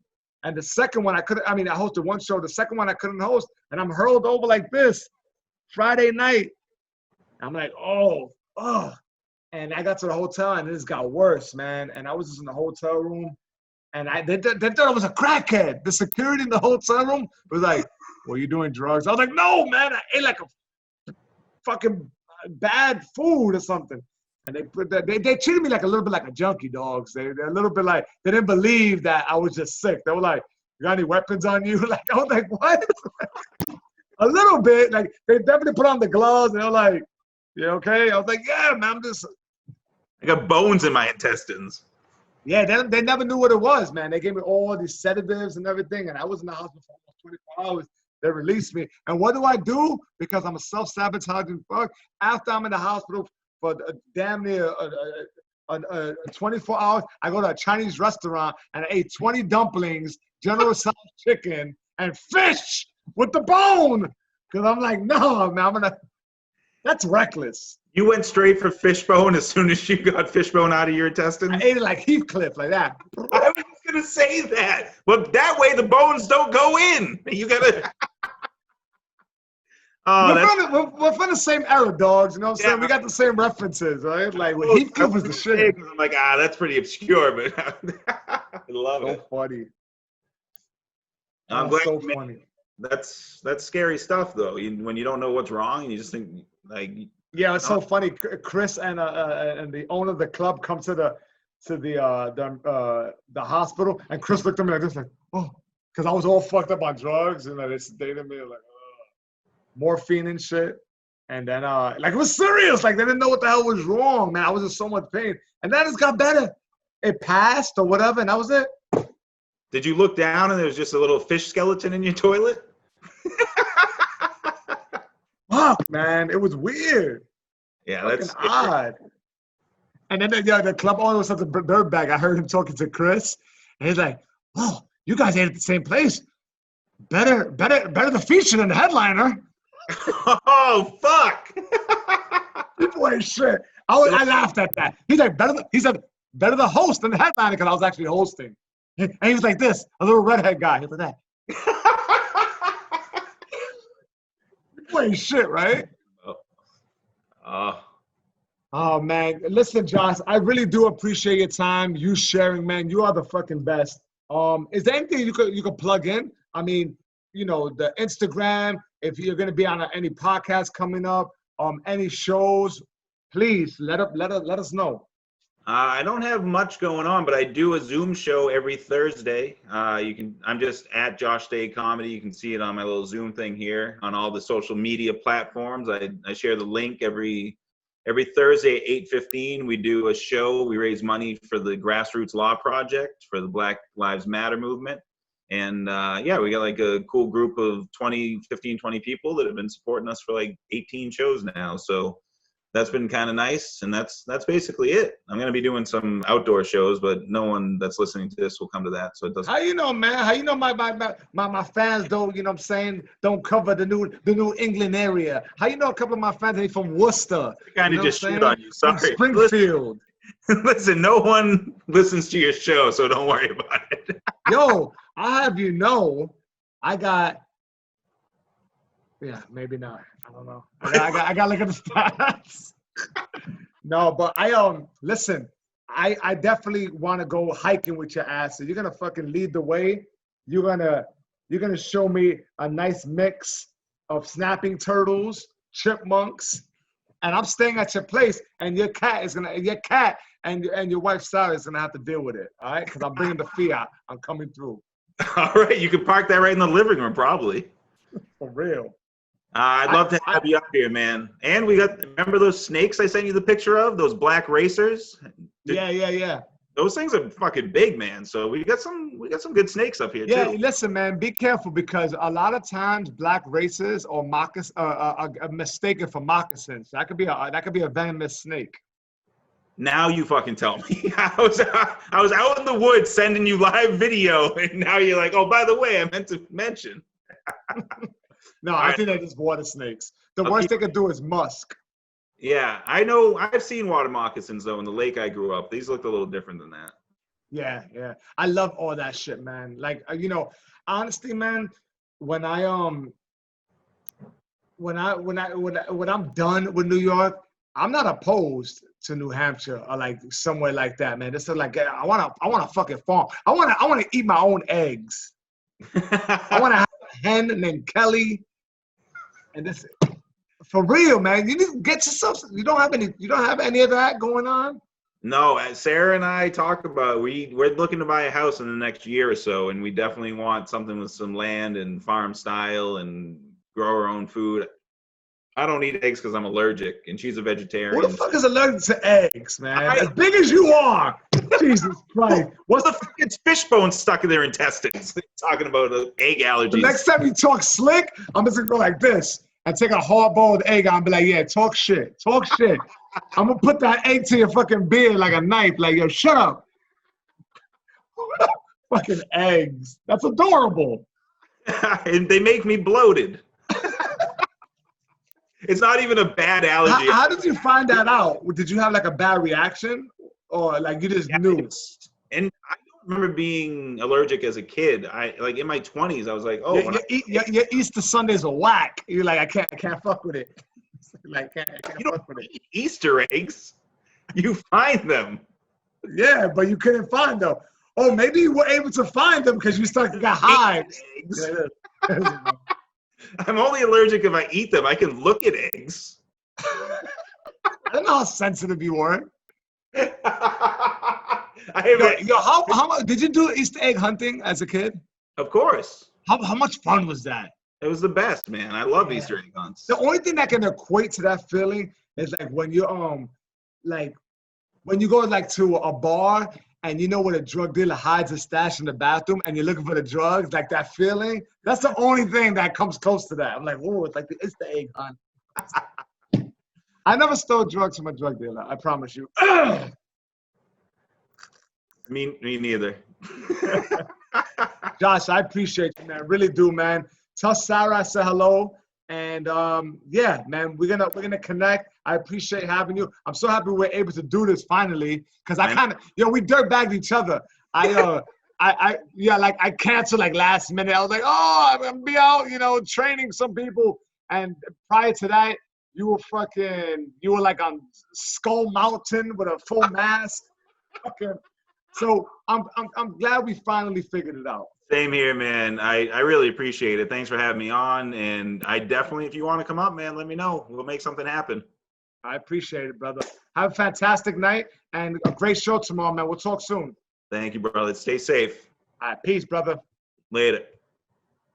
and the second one I hosted 1 show. The second one I couldn't host, and I'm hurled over like this Friday night. I'm like, oh, and I got to the hotel, and this got worse, man. And I was just in the hotel room. And they thought I was a crackhead. The security in the hotel room was like, well, you doing drugs? I was like, no, man. I ate like a fucking bad food or something. And they treated me like a little bit like a junkie, dogs. They're a little bit like, they didn't believe that I was just sick. They were like, you got any weapons on you? Like, I was like, what? A little bit. Like, they definitely put on the gloves. And they're like, you okay? I was like, yeah, man, I'm just. I got bones in my intestines. Yeah, they never knew what it was, man. They gave me all these sedatives and everything, and I was in the hospital for almost 24 hours. They released me. And what do I do? Because I'm a self-sabotaging fuck. After I'm in the hospital for damn near 24 hours, I go to a Chinese restaurant and I ate 20 dumplings, General Tso's chicken, and fish with the bone. Because I'm like, no, man, that's reckless. You went straight for fishbone as soon as you got fishbone out of your intestines? I ate it like Heathcliff, like that. I was going to say that. Well, that way the bones don't go in. You got to... We're from the same era, dogs. You know what I'm saying? We got the same references, right? Like, Heathcliff was the shit. I'm like, that's pretty obscure, but I love it. So funny. I'm glad so funny. That's scary stuff, though. When you don't know what's wrong, and you just think, like... Yeah, it's so funny. Chris and the owner of the club come to the hospital, and Chris looked at me like this, like, oh, because I was all fucked up on drugs, and they sedated me like morphine and shit, and then like it was serious, like they didn't know what the hell was wrong, man. I was in so much pain, and then it got better. It passed or whatever, and that was it. Did you look down and there was just a little fish skeleton in your toilet? Fuck, man, it was weird. Yeah, Fucking that's odd. And then the club owner was such a dirtbag. I heard him talking to Chris, and he's like, "Oh, you guys ate at the same place. Better the feature than the headliner." Oh, fuck. Boy, shit. I laughed at that. He's like, he said, better the host than the headliner, because I was actually hosting. And he was like this, a little redhead guy. He was like that. Boy, shit, right? Oh, man. Listen, Josh, I really do appreciate your time, you sharing, man. You are the fucking best. Is there anything you could plug in? I mean, you know, the Instagram, if you're going to be on any podcast coming up, any shows, please let us know. I don't have much going on, but I do a Zoom show every Thursday. I'm just at Josh Day Comedy. You can see it on my little Zoom thing here on all the social media platforms. I share the link every Thursday at 8:15. We do a show. We raise money for the Grassroots Law Project for the Black Lives Matter movement. And yeah, we got like a cool group of 20 people that have been supporting us for like 18 shows now. So that's been kind of nice. And that's basically it. I'm going to be doing some outdoor shows, but no one that's listening to this will come to that. So it doesn't. How you know, man? How you know my fans don't, you know what I'm saying, don't cover the New England area? How you know a couple of my fans ain't from Worcester? Kind of just shit on you. Sorry. From Springfield. Listen, no one listens to your show, so don't worry about it. Yo, I have you know, I got, yeah, maybe not. I don't know. I got to look at the stats. No, but listen, I definitely want to go hiking with your ass. So you're gonna fucking lead the way. You're gonna show me a nice mix of snapping turtles, chipmunks, and I'm staying at your place. And your cat and your wife Sarah is gonna have to deal with it. All right, because I'm bringing the Fiat. I'm coming through. All right, you can park that right in the living room, probably. For real. I'd love to have you up here, man. And remember those snakes I sent you the picture of? Those black racers? Yeah. Those things are fucking big, man. So we got some good snakes up here, yeah, too. Listen, man, be careful, because a lot of times black racers or moccasins are mistaken for moccasins. That could be a venomous snake. Now you fucking tell me. I was out in the woods sending you live video, and now you're like, oh, by the way, I meant to mention. No, I think they're just water snakes. The worst they could do is musk. Yeah, I know. I've seen water moccasins, though, in the lake I grew up. These looked a little different than that. Yeah. I love all that shit, man. Like, you know, honestly, man, when I'm done with New York, I'm not opposed to New Hampshire or like somewhere like that, man. This is like, I want to fucking farm. I want to eat my own eggs. I want to have a hen named Kelly. And this, for real, man. You need to get yourself. You don't have any of that going on. No, as Sarah and I talk about, we're looking to buy a house in the next year or so, and we definitely want something with some land and farm style and grow our own food. I don't eat eggs because I'm allergic, and she's a vegetarian. Who the fuck is allergic to eggs, man? As big as you are. Jesus Christ. What's the fuck? It's fish bones stuck in their intestines. Talking about egg allergies. The next time you talk slick, I'm just going to go like this and take a hard-boiled egg and be like, yeah, talk shit. Talk shit. I'm going to put that egg to your fucking beard like a knife. Like, yo, shut up. Fucking eggs. That's adorable. And they make me bloated. It's not even a bad allergy. How did you find that out? Did you have like a bad reaction, or like you just knew? And I don't remember being allergic as a kid. Like in my 20s, I was like, oh, your Easter Sundays are whack. You're like, I can't fuck with it. Like, I can't fuck with it. Easter eggs, you find them. Yeah, but you couldn't find them. Oh, maybe you were able to find them because you started to get hives. I'm only allergic if I eat them. I can look at eggs. I don't know how sensitive you were. How much did you do Easter egg hunting as a kid? Of course. How much fun was that? It was the best, man. I love Easter egg hunts. The only thing that can equate to that feeling is like when you when you go like to a bar and you know when a drug dealer hides a stash in the bathroom and you're looking for the drugs, like that feeling, that's the only thing that comes close to that. I'm like, oh, it's like the Easter egg hunt. I never stole drugs from a drug dealer, I promise you. Me neither. Josh, I appreciate you, man. Really do, man. Tell Sarah I said hello. And yeah, man, we're gonna connect. I appreciate having you. I'm so happy we're able to do this finally. Cause I kind of, we dirtbagged each other. I canceled like last minute. I was like, oh, I'm gonna be out, training some people. And prior to that, you were like on Skull Mountain with a full mask. Okay. So I'm glad we finally figured it out. Same here, man. I really appreciate it. Thanks for having me on. And I definitely, if you want to come up, man, let me know. We'll make something happen. I appreciate it, brother. Have a fantastic night and a great show tomorrow, man. We'll talk soon. Thank you, brother. Stay safe. All right, peace, brother. Later.